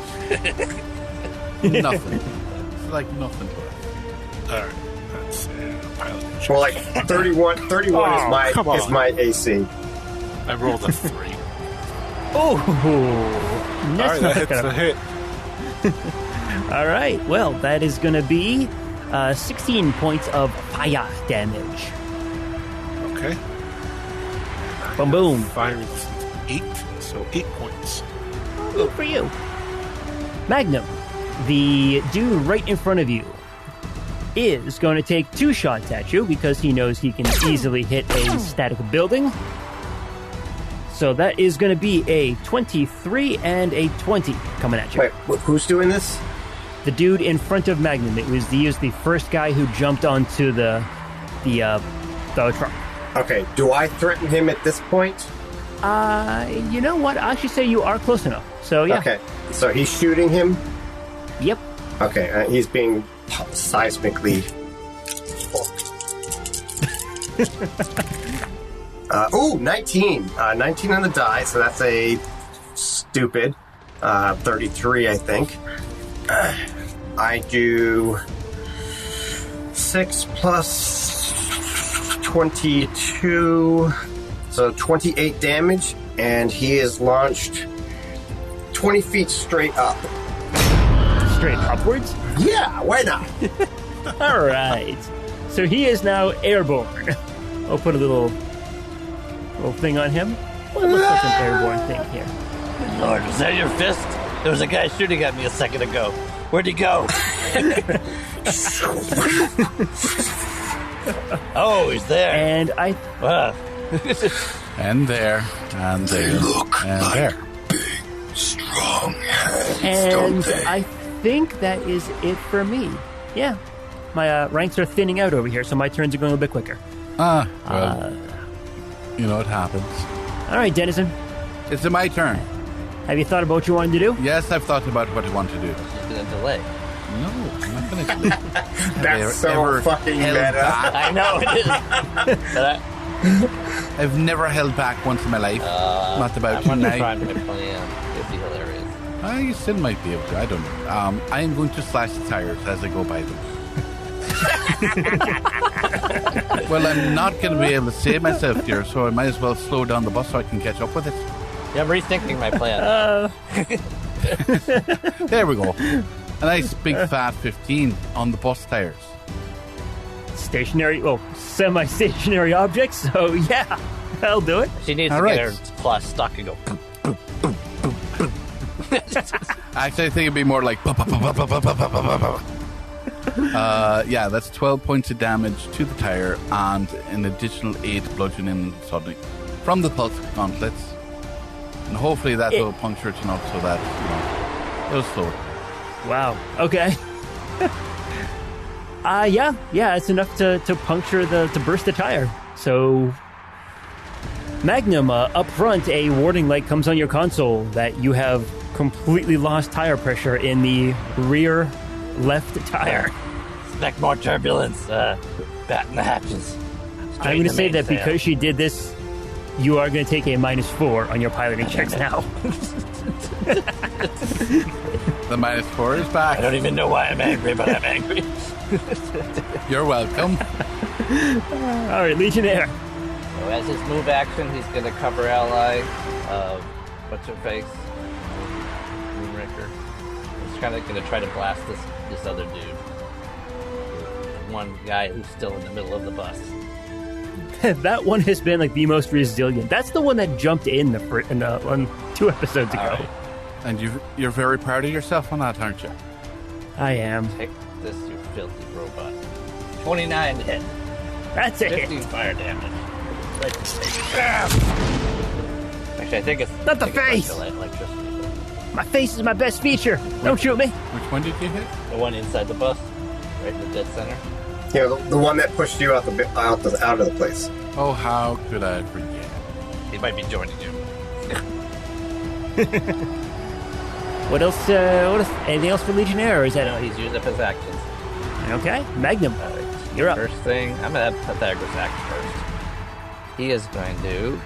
Nothing. like nothing to us. All right. That's pilot. Well, like 31 is my AC. I rolled a 3. Oh, All that's right, not that hits gonna. a hit. All right, well, that is going to be 16 points of fire damage. Okay. Boom, boom. Fire resistance 8, so 8 points. Good for you. Magnum, the dude right in front of you, is going to take 2 shots at you because he knows he can easily hit a static building. So that is going to be a 23 and a 20 coming at you. Wait, who's doing this? The dude in front of Magnum. He was the first guy who jumped onto the truck. Okay, do I threaten him at this point? You know what? I should say you are close enough. So yeah. Okay, so he's shooting him? Yep. Okay, he's being seismically fucked. 19. 19 on the die, so that's a stupid 33, I think. I do 6 plus 22, so 28 damage, and he is launched 20 feet straight up. Straight upwards? Yeah, why not? All right. So he is now airborne. I'll put a little thing on him. Well, it looks like an airborne thing here. Lord, was that your fist? There was a guy shooting at me a second ago. Where'd he go? Oh, he's there. And I... And there, and there, Look and like there. big, strong hands, And don't they? I think that is it for me. Yeah. My ranks are thinning out over here, so my turns are going a bit quicker. Well, you know what happens. All right, Denizen. It's my turn. Have you thought about what you wanted to do? Yes, I've thought about what I want to do. He's going to delay. No, I'm not going to delete. That's so fucking meta. I know it is. But I've never held back once in my life. Not about I'm going to tonight. try my plan. It'd be hilarious. You still might be able to. I don't know. I am going to slash the tires as I go by them. Well, I'm not going to be able to save myself here, so I might as well slow down the bus so I can catch up with it. Yeah, I'm rethinking my plan. There we go. A nice big fat 15 on the bus tires. Stationary, semi-stationary objects, so yeah, I'll do it. She needs All to right. get her plus stuck and go. Actually, I think it'd be more like... yeah, that's 12 points of damage to the tire and an additional 8 bludgeoning suddenly from the pulse gauntlets. And hopefully that will puncture it enough so that, it'll slow it. Wow. Okay. Yeah, it's enough to puncture to burst the tire. So, Magnum, up front, a warning light comes on your console that you have completely lost tire pressure in the rear left tire. Expect more turbulence. Batten the hatches. I'm going to say that because she did this, you are going to take a -4 on your piloting checks now. The -4 is back. I don't even know why I'm angry, but I'm angry. You're welcome. All right, Legionnaire. So as his move action, he's going to cover ally. What's her face? Moonraker. He's kind of going to try to blast this other dude. One guy who's still in the middle of the bus. That one has been like the most resilient. That's the one that jumped in on 2 episodes ago. Right. And you're very proud of yourself on that, aren't you? I am. Take this, you filthy robot. 29 to hit. That's it. 15 fire damage. Right to the face. Actually, I think it's Not the I think it's face! electricity. My face is my best feature. Don't shoot me. Which one did you hit? The one inside the bus, right in the dead center. Yeah, the one that pushed you out of the place. Oh, how could I forget? He might be joining you. What else? Anything else for Legionnaire, or is that He's used up his actions. okay? Magnum, you're up. First thing, I'm going to have Pythagoras act first. He is going to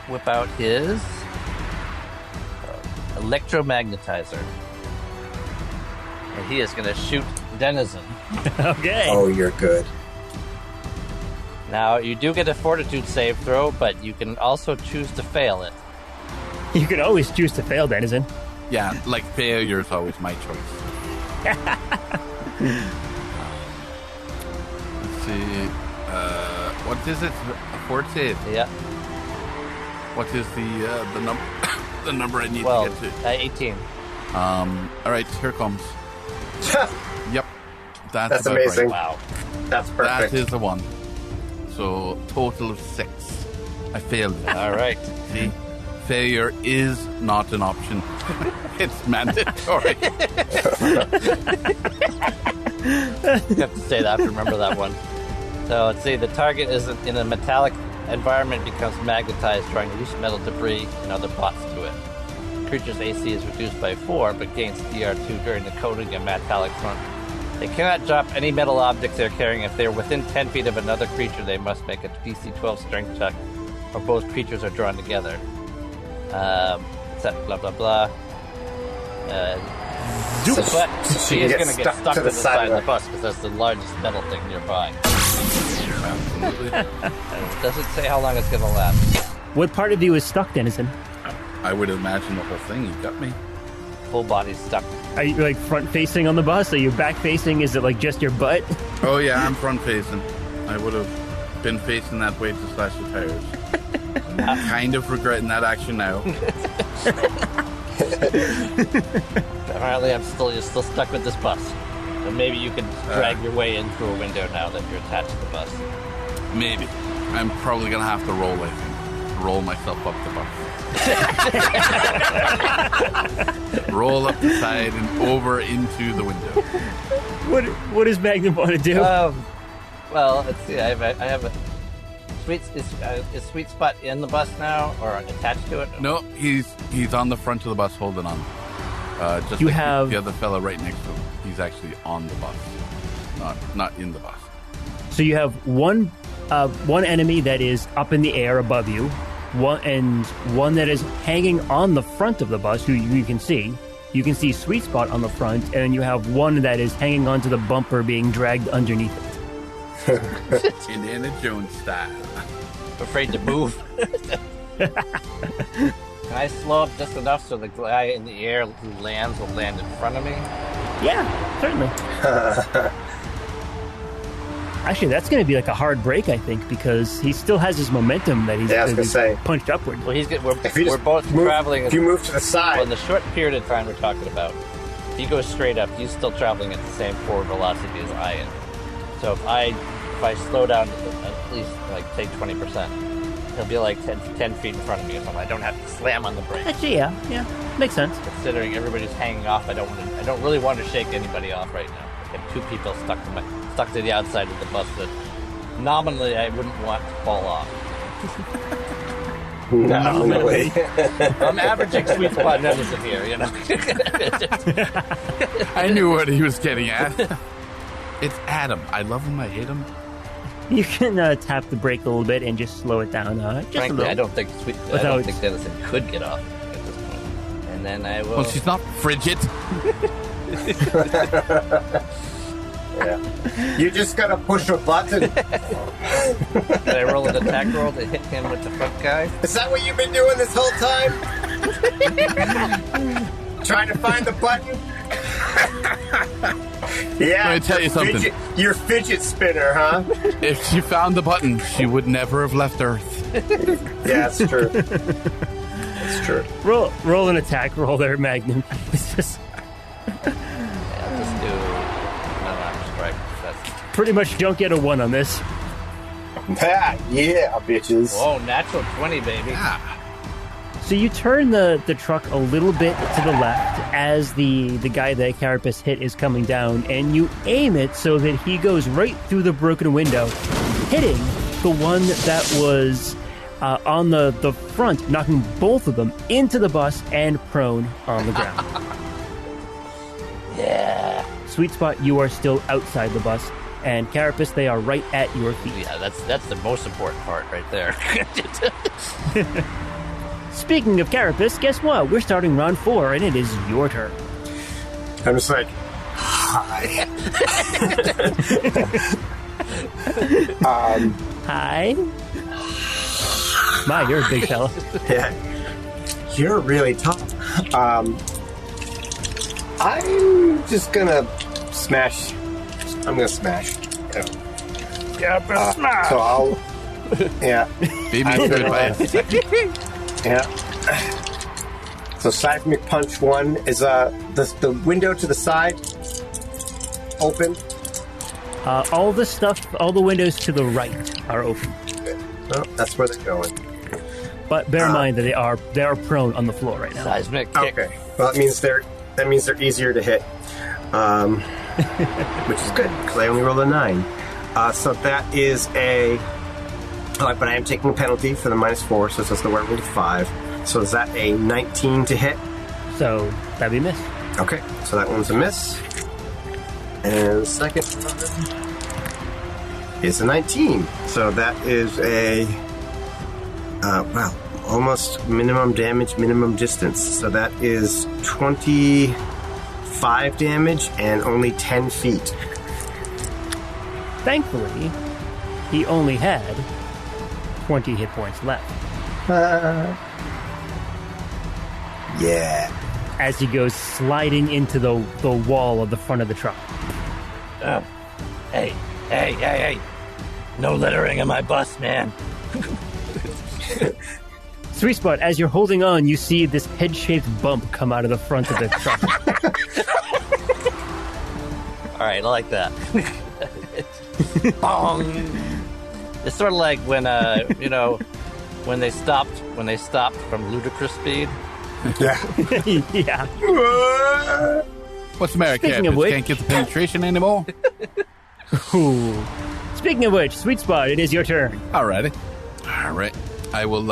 whip out his electromagnetizer. And he is going to shoot Denizen. Okay. Oh, you're good. Now, you do get a fortitude save throw, but you can also choose to fail it. You can always choose to fail, Denizen. Yeah, like failure is always my choice. Let's see. What is it? A fort save. Yeah. What is the number? The number I need Well, to get to. 18. All right, here it comes. Yep, That's about amazing. Right. Wow. That's perfect. That is the one. So total of 6. I failed. All right. See, failure is not an option. It's mandatory. You have to say that to remember that one. So let's see, the target is in a metallic environment, becomes magnetized, drawing loose metal debris and other parts to it. Creature's AC is reduced by 4, but gains DR2 during the coating of metallic front. They cannot drop any metal objects they're carrying. If they're within 10 feet of another creature, they must make a DC 12 strength check, or both creatures are drawn together. Set blah blah blah. But she is going to get stuck to the side of the bus because that's the largest metal thing nearby. Absolutely. Doesn't say how long it's going to last. What part of you is stuck, Denizen? I would imagine the whole thing. You got me. Full body's stuck. Are you like front facing on the bus? Are you back facing? Is it like just your butt? Oh yeah, I'm front facing. I would have been facing that way to slash the tires. I'm kind of regretting that action now. Apparently, you're still stuck with this bus. So maybe you can drag your way in through a window now that you're attached to the bus. Maybe. I'm probably gonna have to roll, I think. Roll myself up the bus. Roll up the side and over into the window. What does Magnum want to do? Well, let's see. I have a sweet. Is Sweet Spot in the bus now, or attached to it? No, he's on the front of the bus holding on. Just You like have- the other fella right next to him. He's actually on the bus, not in the bus. So you have one enemy that is up in the air above you, one that is hanging on the front of the bus, who you can see. You can see Sweet Spot on the front, and you have one that is hanging onto the bumper being dragged underneath it. Indiana Jones style. Afraid to move. Can I slow up just enough so the guy in the air who lands will land in front of me? Yeah, certainly. Actually, that's going to be like a hard break, I think, because he still has his momentum that he's punched upward. Well, we're both traveling. If you move to the side. Well, in the short period of time we're talking about, if he goes straight up, he's still traveling at the same forward velocity as I am. So if I slow down at least, like, take 20%, he'll be like 10 feet in front of me or something. I don't have to slam on the brake. Actually, yeah, makes sense. Considering everybody's hanging off, I don't really want to shake anybody off right now. I have 2 people stuck to the outside of the bus that nominally I wouldn't want to fall off. Nominally. I'm averaging Sweet Spot medicine here, you know. I knew what he was getting at. It's Adam. I love him. I hate him. You can tap the brake a little bit and just slow it down. Just Frankly, a little. I don't think Dennison could get off at this point. And then I will. Well, she's not frigid. Yeah. You just gotta push a button. Did I roll an attack roll to hit him with the front guy? Is that what you've been doing this whole time? Trying to find the button? Yeah. Let me tell you something. Your fidget spinner, huh? If she found the button, she would never have left Earth. Yeah, it's true. It's true. Roll an attack roll there, Magnum. It's just I'll just do unarmed strike. That's... pretty much don't get a 1 on this. Yeah, bitches. Whoa, natural 20, baby. Yeah. So you turn the truck a little bit to the left as the guy that Carapace hit is coming down, and you aim it so that he goes right through the broken window, hitting the one that was on the front, knocking both of them into the bus and prone on the ground. Yeah. Sweet Spot, you are still outside the bus, and Carapace, they are right at your feet. Yeah, that's the most important part right there. Speaking of Carapace, guess what? We're starting round 4, and it is your turn. I'm just like, Hi. Hi. My, you're a big fella. Yeah. You're really tough. I'm just gonna smash. I'm gonna smash. Yeah, smash. So I'll. Yeah. Baby I'm good gonna- advice. Yeah. So seismic punch 1 is the window to the side open. All the windows to the right are open. Oh, that's where they're going. But bear in mind that they are prone on the floor right now. Seismic kick. Okay. Well, that means they're easier to hit, which is good because I only rolled a 9. So that is a. But I am taking a penalty for the -4, so it's just the werewolf 5. So is that a 19 to hit? So that'd be a miss. Okay, so that one's a miss. And the second one is a 19. So that is a. Almost minimum damage, minimum distance. So that is 25 damage and only 10 feet. Thankfully, he only had 20 hit points left. Yeah. As he goes sliding into the wall of the front of the truck. Hey. No littering in my bus, man. Sweet spot, as you're holding on, you see this head-shaped bump come out of the front of the truck. All right, I like that. Bong. It's sort of like when when they stopped from ludicrous speed. Yeah. Yeah. What's the matter, Speaking Cap? of which- Can't get the penetration anymore? Ooh. Speaking of which, Sweet Spot, it is your turn. Alrighty. Alright. I will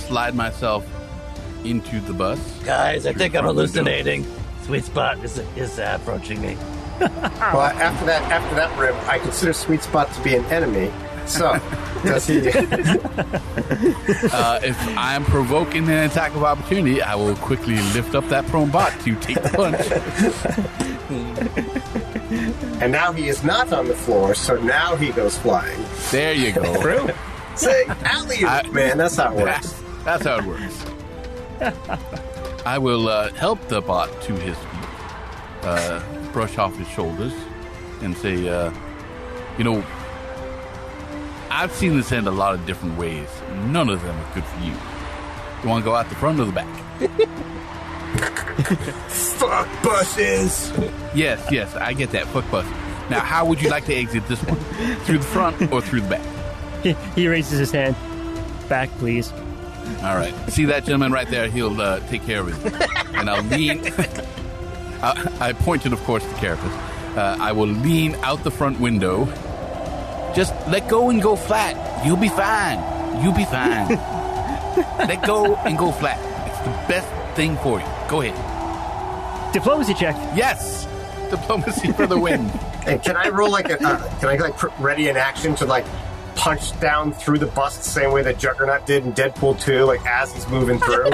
slide myself into the bus. Guys, I think I'm Front window. hallucinating. Sweet Spot is approaching me. Well, after that rip, I consider Sweet Spot to be an enemy. So, does he? If I'm provoking an attack of opportunity, I will quickly lift up that prone bot to take the punch. And now he is not on the floor, so now he goes flying. There you go. True. Say, alley-oop, man. That's how it works. That's how it works. I will help the bot to his feet, brush off his shoulders, and say, I've seen this end a lot of different ways. None of them are good for you. You want to go out the front or the back? Fuck buses. Yes, I get that. Fuck bus. Now, how would you like to exit this one? Through the front or through the back? He raises his hand. Back, please. All right. See that gentleman right there? He'll take care of it. And I'll lean. I pointed, of course, to Carapace. I will lean out the front window. Just let go and go flat. You'll be fine. You'll be fine. Let go and go flat. It's the best thing for you. Go ahead. Diplomacy check. Yes. Diplomacy for the win. And can I roll ready in action to punch down through the bus the same way that Juggernaut did in Deadpool 2, as he's moving through?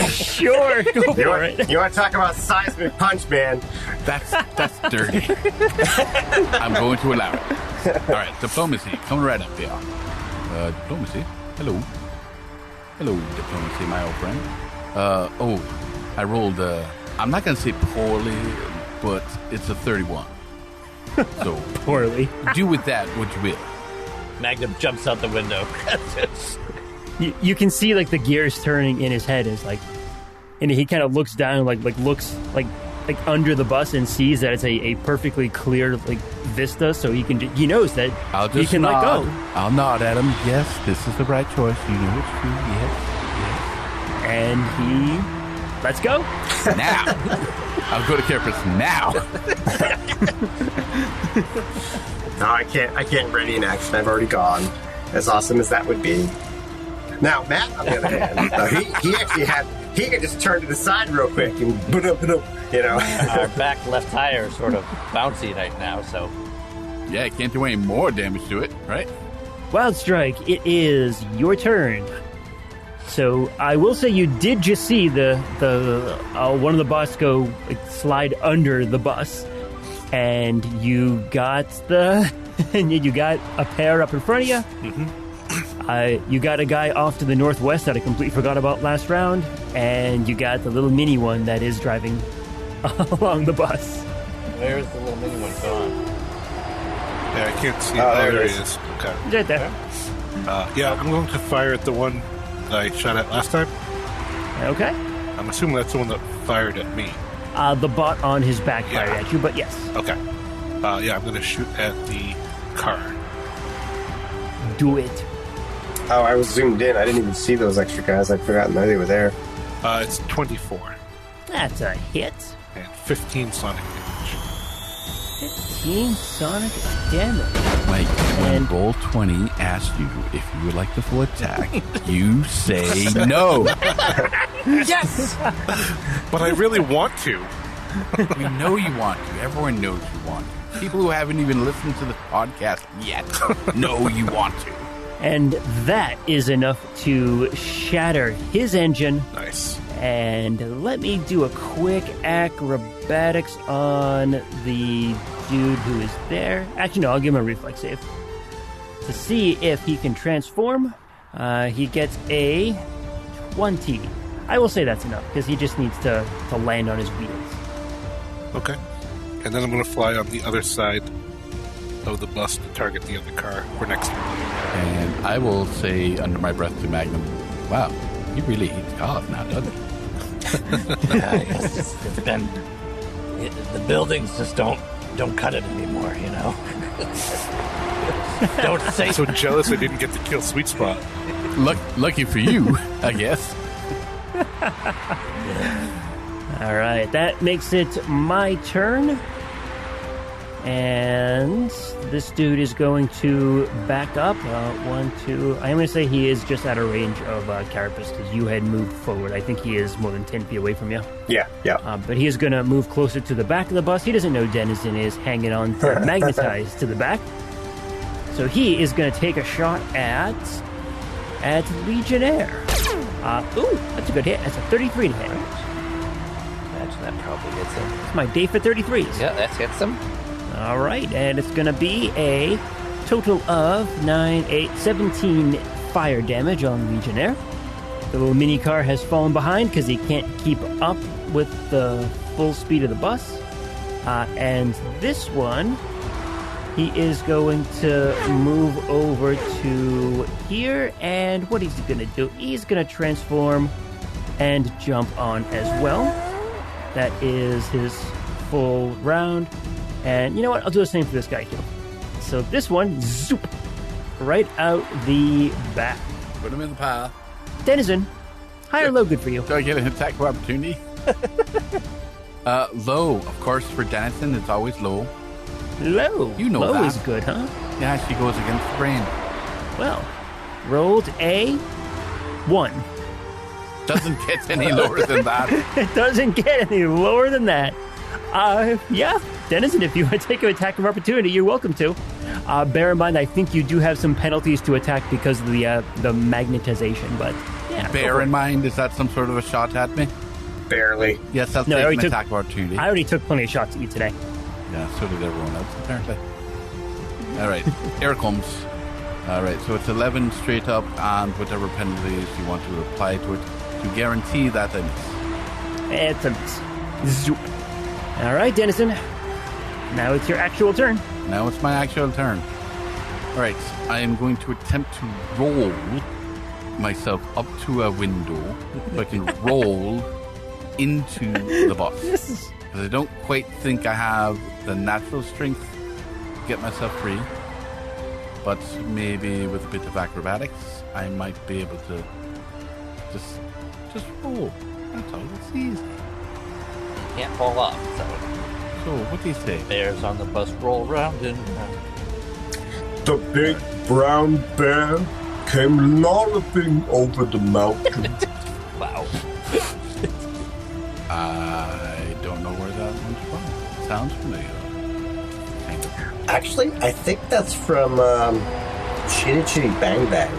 Sure, go for it. You want to talk about seismic punch, man? That's dirty. I'm going to allow it. All right, diplomacy. Coming right up there. Diplomacy. Hello. Hello, diplomacy, my old friend. I rolled, I'm not going to say poorly, but it's a 31. So, Poorly. do with that what you will. Magnum jumps out the window. You can see the gears turning in his head and he kind of looks down looks under the bus and sees that it's a perfectly clear vista, so he knows that I'll he just can nod. let go. I'll nod at him. Yes, this is the right choice. You know it's true. Yes. And he lets go. Now. I'll go to Carapace now. No, I can't ready in action. I've already gone. As awesome as that would be. Now, Matt, on the other hand, he actually he could just turn to the side real quick and Our back left tire is sort of bouncy right now, so. Yeah, can't do any more damage to it, right? Wild Strike, it is your turn. So I will say you did just see the one of the bus go slide under the bus, and you got you got a pair up in front of you. Mm-hmm. You got a guy off to the northwest that I completely forgot about last round, and you got the little mini one that is driving along the bus. Where's the little mini one gone? Yeah, I can't see. Oh, there it is. Okay. Right there. Yeah, I'm going to fire at the one that I shot at last time. Okay. I'm assuming that's the one that fired at me. The bot on his back fired at you, but yes. Okay. Yeah, I'm going to shoot at the car. Do it. Oh, I was zoomed in. I didn't even see those extra guys. I'd forgotten that they were there. It's 24. That's a hit. And 15 sonic damage. 15 sonic damage. Mike, when Roll20 asks you if you would like the full attack, you say no. Yes! But I really want to. We know you want to. Everyone knows you want to. People who haven't even listened to the podcast yet know you want to. And that is enough to shatter his engine. Nice. And let me do a quick acrobatics on the dude who is there. Actually, no, I'll give him a reflex save. To see if he can transform, he gets a 20. I will say that's enough, because he just needs to land on his wheels. Okay. And then I'm going to fly on the other side of the bus to target the other car for next turn. And I will say under my breath to Magnum, wow, he really eats off now, doesn't he? It's been... the buildings just don't cut it anymore, you know? Don't say... I'm so jealous I didn't get to kill Sweet Spot. Lucky for you, I guess. All right, that makes it my turn. And this dude is going to back up. 1, 2... I'm going to say he is just out of range of Carapace, because you had moved forward. I think he is more than 10 feet away from you. Yeah. But he is going to move closer to the back of the bus. He doesn't know Denizen is hanging on to magnetized to the back. So he is going to take a shot at Legionnaire. Ooh, that's a good hit. That's a 33 to hit. Imagine that probably gets him. That's my day for 33s. Yeah, that hits him. All right, and it's going to be a total of 17 fire damage on Legionnaire. The little mini car has fallen behind because he can't keep up with the full speed of the bus. And this one, he is going to move over to here, and what he's going to do, he's going to transform and jump on as well. That is his full round. And you know what? I'll do the same for this guy, too. So this one, zoop, right out the back. Put him in the pile. Denizen, high or low good for you? Do I get an attack of opportunity? Low. Of course, for Denizen, it's always low. Low. You know low that. Is good, huh? Yeah, she goes against the brain. Well, rolled a 1. Doesn't get any lower than that. It doesn't get any lower than that. Yeah, Denizen, if you want to take an attack of opportunity, you're welcome to. Bear in mind, I think you do have some penalties to attack because of the magnetization, but yeah. Bear in mind, is that some sort of a shot at me? Barely. Yes, I'll take an attack of opportunity. I already took plenty of shots at you today. Yeah, so did everyone else, apparently. All right, here it comes. All right, so it's 11 straight up, and whatever penalties you want to apply to it to guarantee that I miss. It's a miss. Zoop. All right, Denizen. Now it's your actual turn. Now it's my actual turn. All right, I am going to attempt to roll myself up to a window so I can roll into the bus. Because I don't quite think I have the natural strength to get myself free. But maybe with a bit of acrobatics, I might be able to just roll. That's all. It's easy. Can't fall off, So what do you say? Bears on the bus roll round and round. The big brown bear came lolloping over the mountain. Wow. I don't know where that one's from. Sounds familiar. Kind of. Actually, I think that's from Chitty Chitty Bang Bang.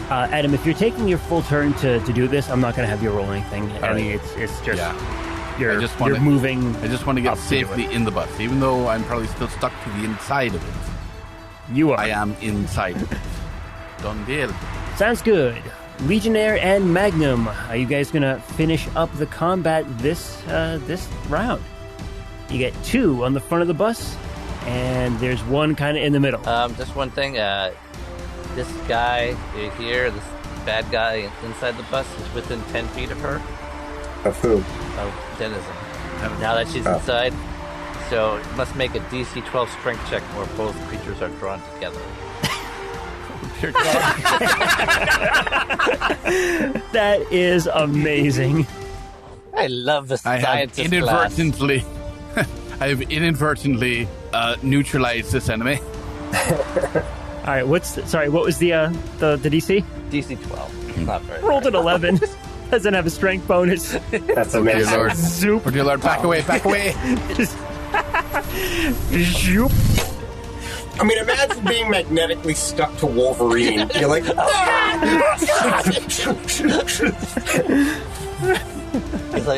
Adam, if you're taking your full turn to do this, I'm not going to have you roll anything. I mean, it's just you're moving. I just want to get safely in the bus, even though I'm probably still stuck to the inside of it. You are. I am inside of it. Done deal. Sounds good. Legionnaire and Magnum, are you guys going to finish up the combat this round? You get 2 on the front of the bus, and there's 1 kind of in the middle. Just one thing. This guy here, this bad guy inside the bus, is within 10 feet of her. Of who? Of Denizen. Now that she's inside. So it must make a DC 12 strength check where both creatures are drawn together. That is amazing. I love the scientist I have inadvertently neutralized this enemy. All right, what was the DC? DC 12. Not very Rolled an 11. Doesn't have a strength bonus. That's amazing. Dear Lord. Zoop. Oh, dear Lord, back away. Just zoop. I mean, imagine being magnetically stuck to Wolverine. You're like,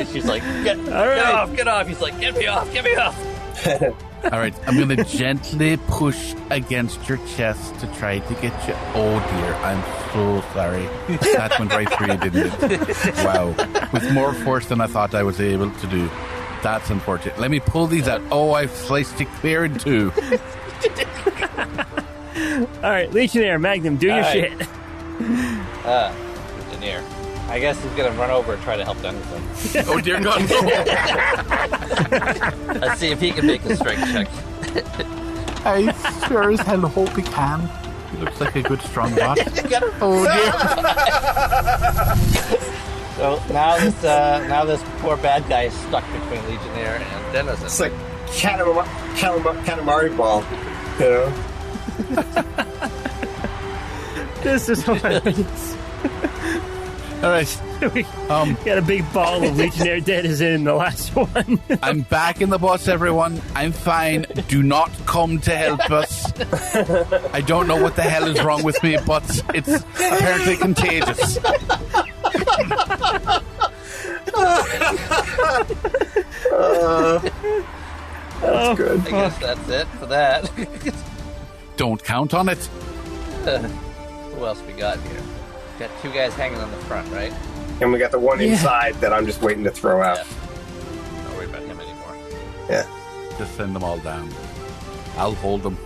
she's like, get off. He's like, get me off. All right, I'm going to gently push against your chest to try to get you. Oh dear, I'm so sorry. That went right through you, didn't it? Wow. With more force than I thought I was able to do. That's unfortunate. Let me pull these out. Oh, I've sliced it clear in 2. All right, Legionnaire, Magnum, do your shit. Legionnaire. I guess he's going to run over and try to help Denizen. Oh dear God, no. Let's see if he can make a strength check. I sure as hell hope he can. He looks like a good strong bot. Oh dear. So now this poor bad guy is stuck between Legionnaire and Denizen. it's like Katamari ball, you know? This is hilarious. All right. We got a big ball of Legionnaire Denizen in the last one. I'm back in the bus, everyone. I'm fine. Do not come to help us. I don't know what the hell is wrong with me, but it's apparently contagious. That's good. I guess that's it for that. Don't count on it. Who else we got here? Got 2 guys hanging on the front, right? And we got the one inside that I'm just waiting to throw out. Don't worry about him anymore. Yeah. Just send them all down. I'll hold them.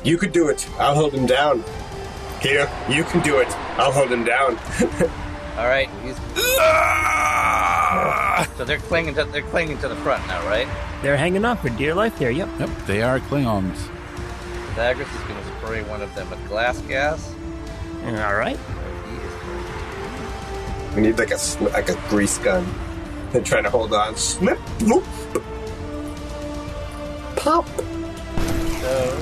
You could do it. I'll hold him down. Here, you can do it. I'll hold him down. All right. So they're clinging to the front now, right? They're hanging on for dear life there, yep. Yep, they are Klingons. Dagris is going to spray one of them with glass gas. All right. We need like a grease gun. They're trying to hold on. Slip, loop, pop. So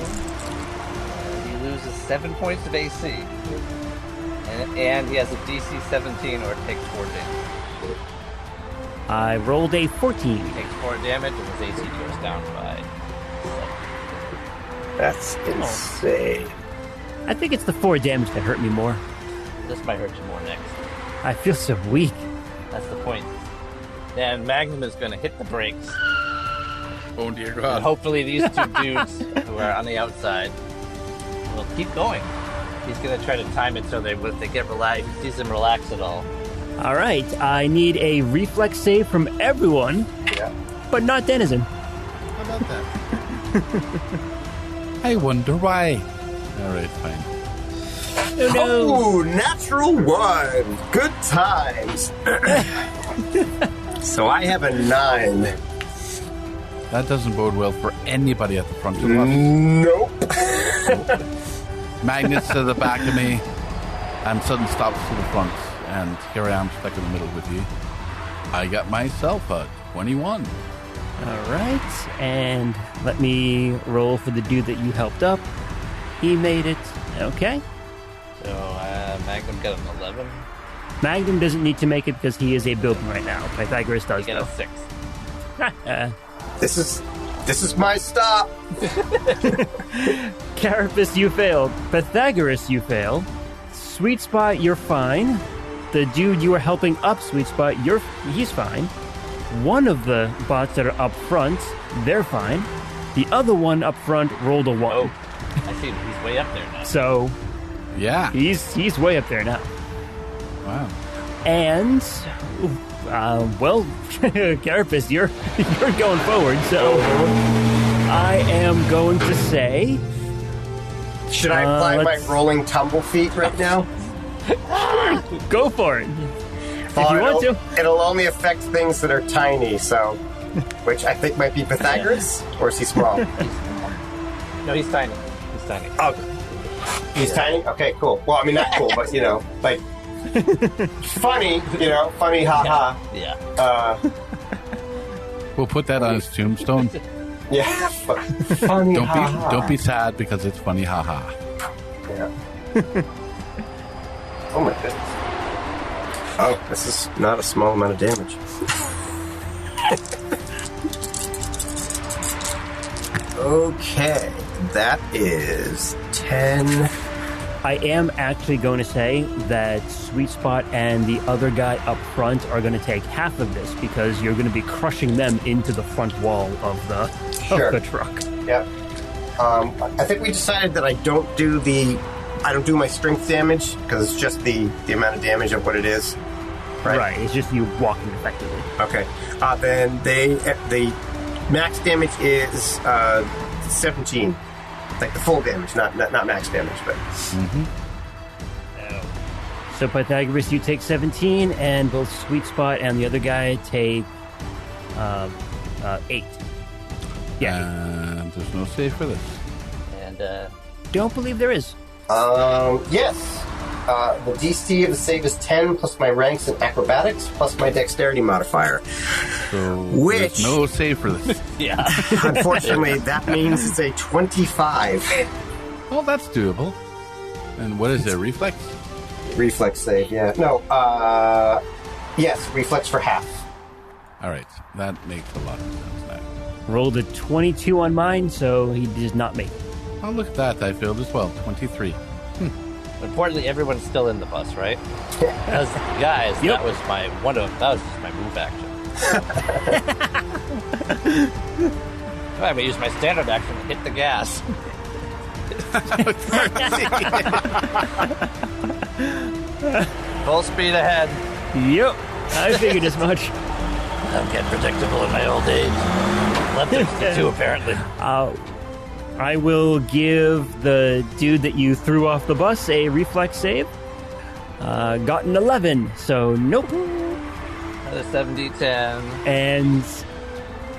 he loses 7 points of AC, and he has a DC 17 or takes 4 damage. I rolled a 14. He takes 4 damage, and his AC goes down by 7. That's insane. I think it's the 4 damage that hurt me more. This might hurt you more next. I feel so weak. That's the point. And Magnum is going to hit the brakes. Oh dear And God. hopefully these 2 dudes who are on the outside will keep going. He's going to try to time it so they get relaxed. If he sees them relax at all. All right, I need a reflex save from everyone, but not Denizen. How about that? I wonder why. All right, fine. Oh, natural 1. Good times. So I have a 9. That doesn't bode well for anybody at the front of us. Nope. Magnets to the back of me, and sudden stops to the front. And here I am stuck in the middle with you. I got myself a 21. All right, and let me roll for the dude that you helped up. He made it. Okay. So Magnum got an 11. Magnum doesn't need to make it because he is a building right now. Pythagoras does, He got a 6. This is my stop. Carapace, you failed. Pythagoras, you fail. Sweet Spot, you're fine. The dude you were helping up, Sweet Spot, he's fine. One of the bots that are up front, they're fine. The other one up front rolled a 1. Oh, I see. He's way up there now. So, Yeah. he's way up there now. Wow. And, well, Carapace, you're going forward. So, I am going to say, Should I apply my rolling tumble feat right now? go for it. If you want to. It'll only affect things that are tiny, so... Which I think might be Pythagoras? Or is he small? No, he's tiny. He's tiny. Oh, he's tiny? Okay, cool. Well, I mean, not cool, but, like... funny, funny, haha. Yeah. We'll put that on his tombstone. Yeah, funny, haha. Don't be sad because it's funny, haha. Yeah. Oh my goodness. Oh, this is not a small amount of damage. Okay, that is 10. I am actually going to say that Sweet Spot and the other guy up front are going to take half of this because you're going to be crushing them into the front wall of the truck. Yep. I think we decided that I don't do my strength damage because it's just the amount of damage of what it is. Right. It's just you walking effectively. Okay. Then the max damage is 17. Like the full damage, not max damage, but. Mm-hmm. So Pythagoras, you take 17, and both Sweet Spot and the other guy take 8. Yeah. And there's no save for this. And, Don't believe there is. Yes. The DC of the save is 10 plus my ranks in acrobatics plus my dexterity modifier. So Which- there's no save for this. yeah. Unfortunately, that means it's a 25 Well, that's doable. And what is it? Reflex? reflex save. Yeah. No. Yes, reflex for half. All right. That makes a lot of sense now. Rolled a 22 on mine, so he does not make it. Oh, look at that. I failed as well. 23. Importantly, everyone's still in the bus, right? Because, guys, Yep. that was that was just my move action. I'm going to use my standard action to hit the gas. Full speed ahead. Yep, I figured as much. I'm getting predictable in my old age. Left 62, apparently. I will give the dude that you threw off the bus a reflex save. Got an 11, so nope. Another 7d10.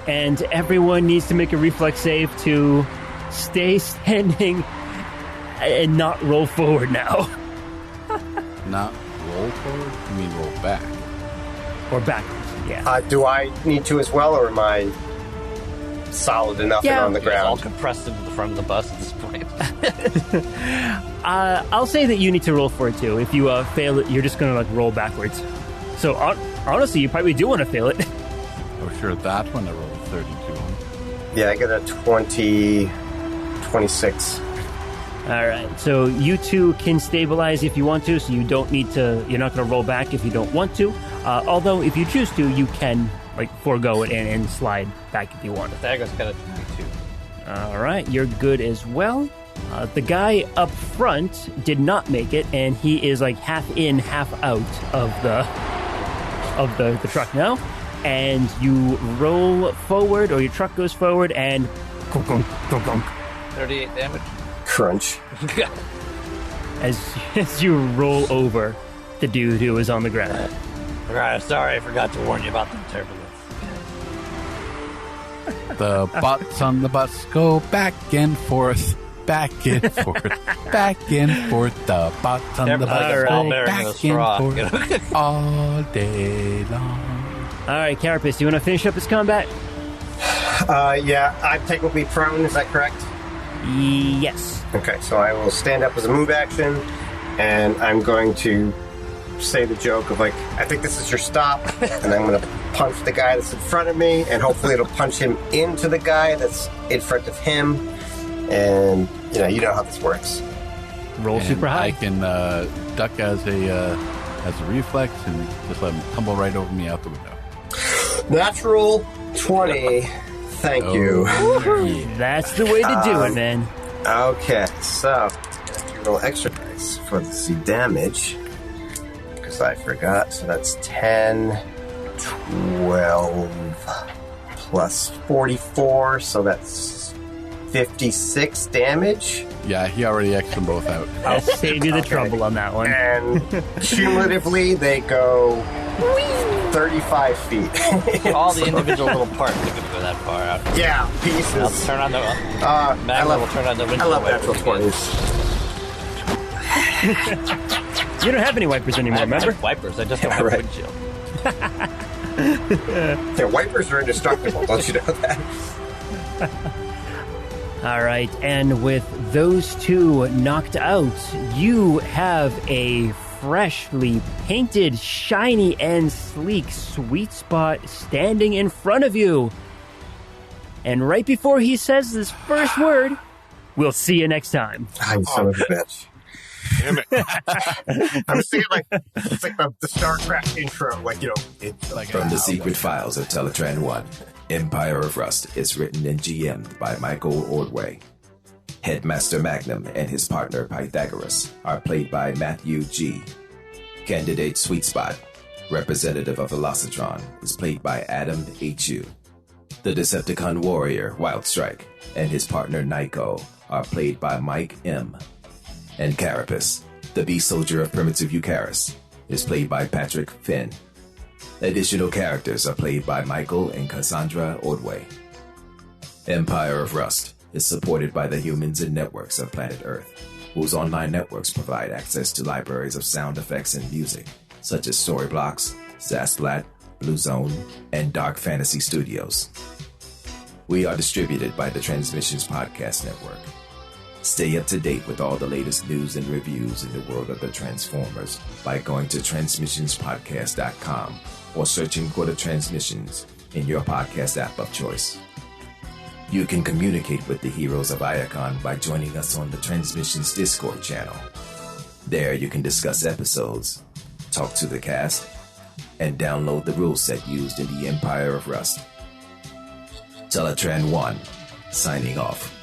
And everyone needs to make a reflex save to stay standing and not roll forward now. Not roll forward? You mean roll back? Or backwards, yeah. Do I need to as well, or am I solid enough and on the It's all ground? compressed into the front of the bus at this point. I'll say that you need to roll for it too. If you fail it, you're just going to roll backwards. So honestly, you probably do want to fail it. Oh, sure. That one I rolled a 32 on. Yeah, I got a 26. All right, so you two can stabilize if you want to, so you don't need to, you're not going to roll back if you don't want to. Although, if you choose to, you can, forego it and slide back if you want. Pythagoras got a 22. All right, you're good as well. The guy up front did not make it, and he is half in, half out of the truck now. And you roll forward, or your truck goes forward, and 38 damage. Crunch. as you roll over the dude who is on the ground. Alright, sorry, I forgot to warn you about the turbulence. The bots on the bus go back and forth, back and forth, back and forth. The bots on the bus ball go bearing back a and straw. forth all day long. All right, Carapace, you want to finish up this combat? Yeah, I'm technically prone, is that correct? Yes. Okay, so I will stand up as a move action, and I'm going to say the joke of I think this is your stop, and I'm going to punch the guy that's in front of me, and hopefully it'll punch him into the guy that's in front of him, and you know how this works. Roll And super high. I can duck as a reflex and just let him tumble right over me out the window. Natural 20. Thank you. Yeah. That's the way to do it, man. Okay, so you roll extra dice for the damage because I forgot. So that's 10, 12 plus 44. So that's 56 damage. Yeah, he already X'd them both out. I'll save you the trouble on that one. And cumulatively, they go 35 feet. All the individual little parts are going to go that far out. Yeah, I'll pieces. turn on the I will turn on the window. love natural 20s. You don't have any wipers anymore, I remember? have wipers. I just don't have a windshield. Yeah, wipers are indestructible. Don't you know that? All right, and with those two knocked out, you have a freshly painted, shiny, and sleek Sweet Spot standing in front of you. And right before he says this first word, we'll see you next time. I'm son of a bitch. Damn it. I was thinking it's like the StarCraft intro, it's like From the Secret Files of Teletran 1, Empire of Rust is written and GM'd by Michael Ordway. Headmaster Magnum and his partner Pythagoras are played by Matthew G. Candidate Sweet Spot, representative of Velocitron, is played by Adam H.U. The Decepticon warrior Wild Strike and his partner Nyko are played by Mike M. And Carapace, the beast soldier of primitive Eucharis, is played by Patrick Finn. Additional characters are played by Michael and Cassandra Ordway. Empire of Rust is supported by the humans and networks of planet Earth, whose online networks provide access to libraries of sound effects and music, such as Storyblocks, Zasplat, Blue Zone, and Dark Fantasy Studios. We are distributed by the Transmissions Podcast Network. Stay up to date with all the latest news and reviews in the world of the Transformers by going to transmissionspodcast.com or searching for the Transmissions in your podcast app of choice. You can communicate with the heroes of Iacon by joining us on the Transmissions Discord channel. There you can discuss episodes, talk to the cast, and download the rule set used in the Empire of Rust. Teletran 1, signing off.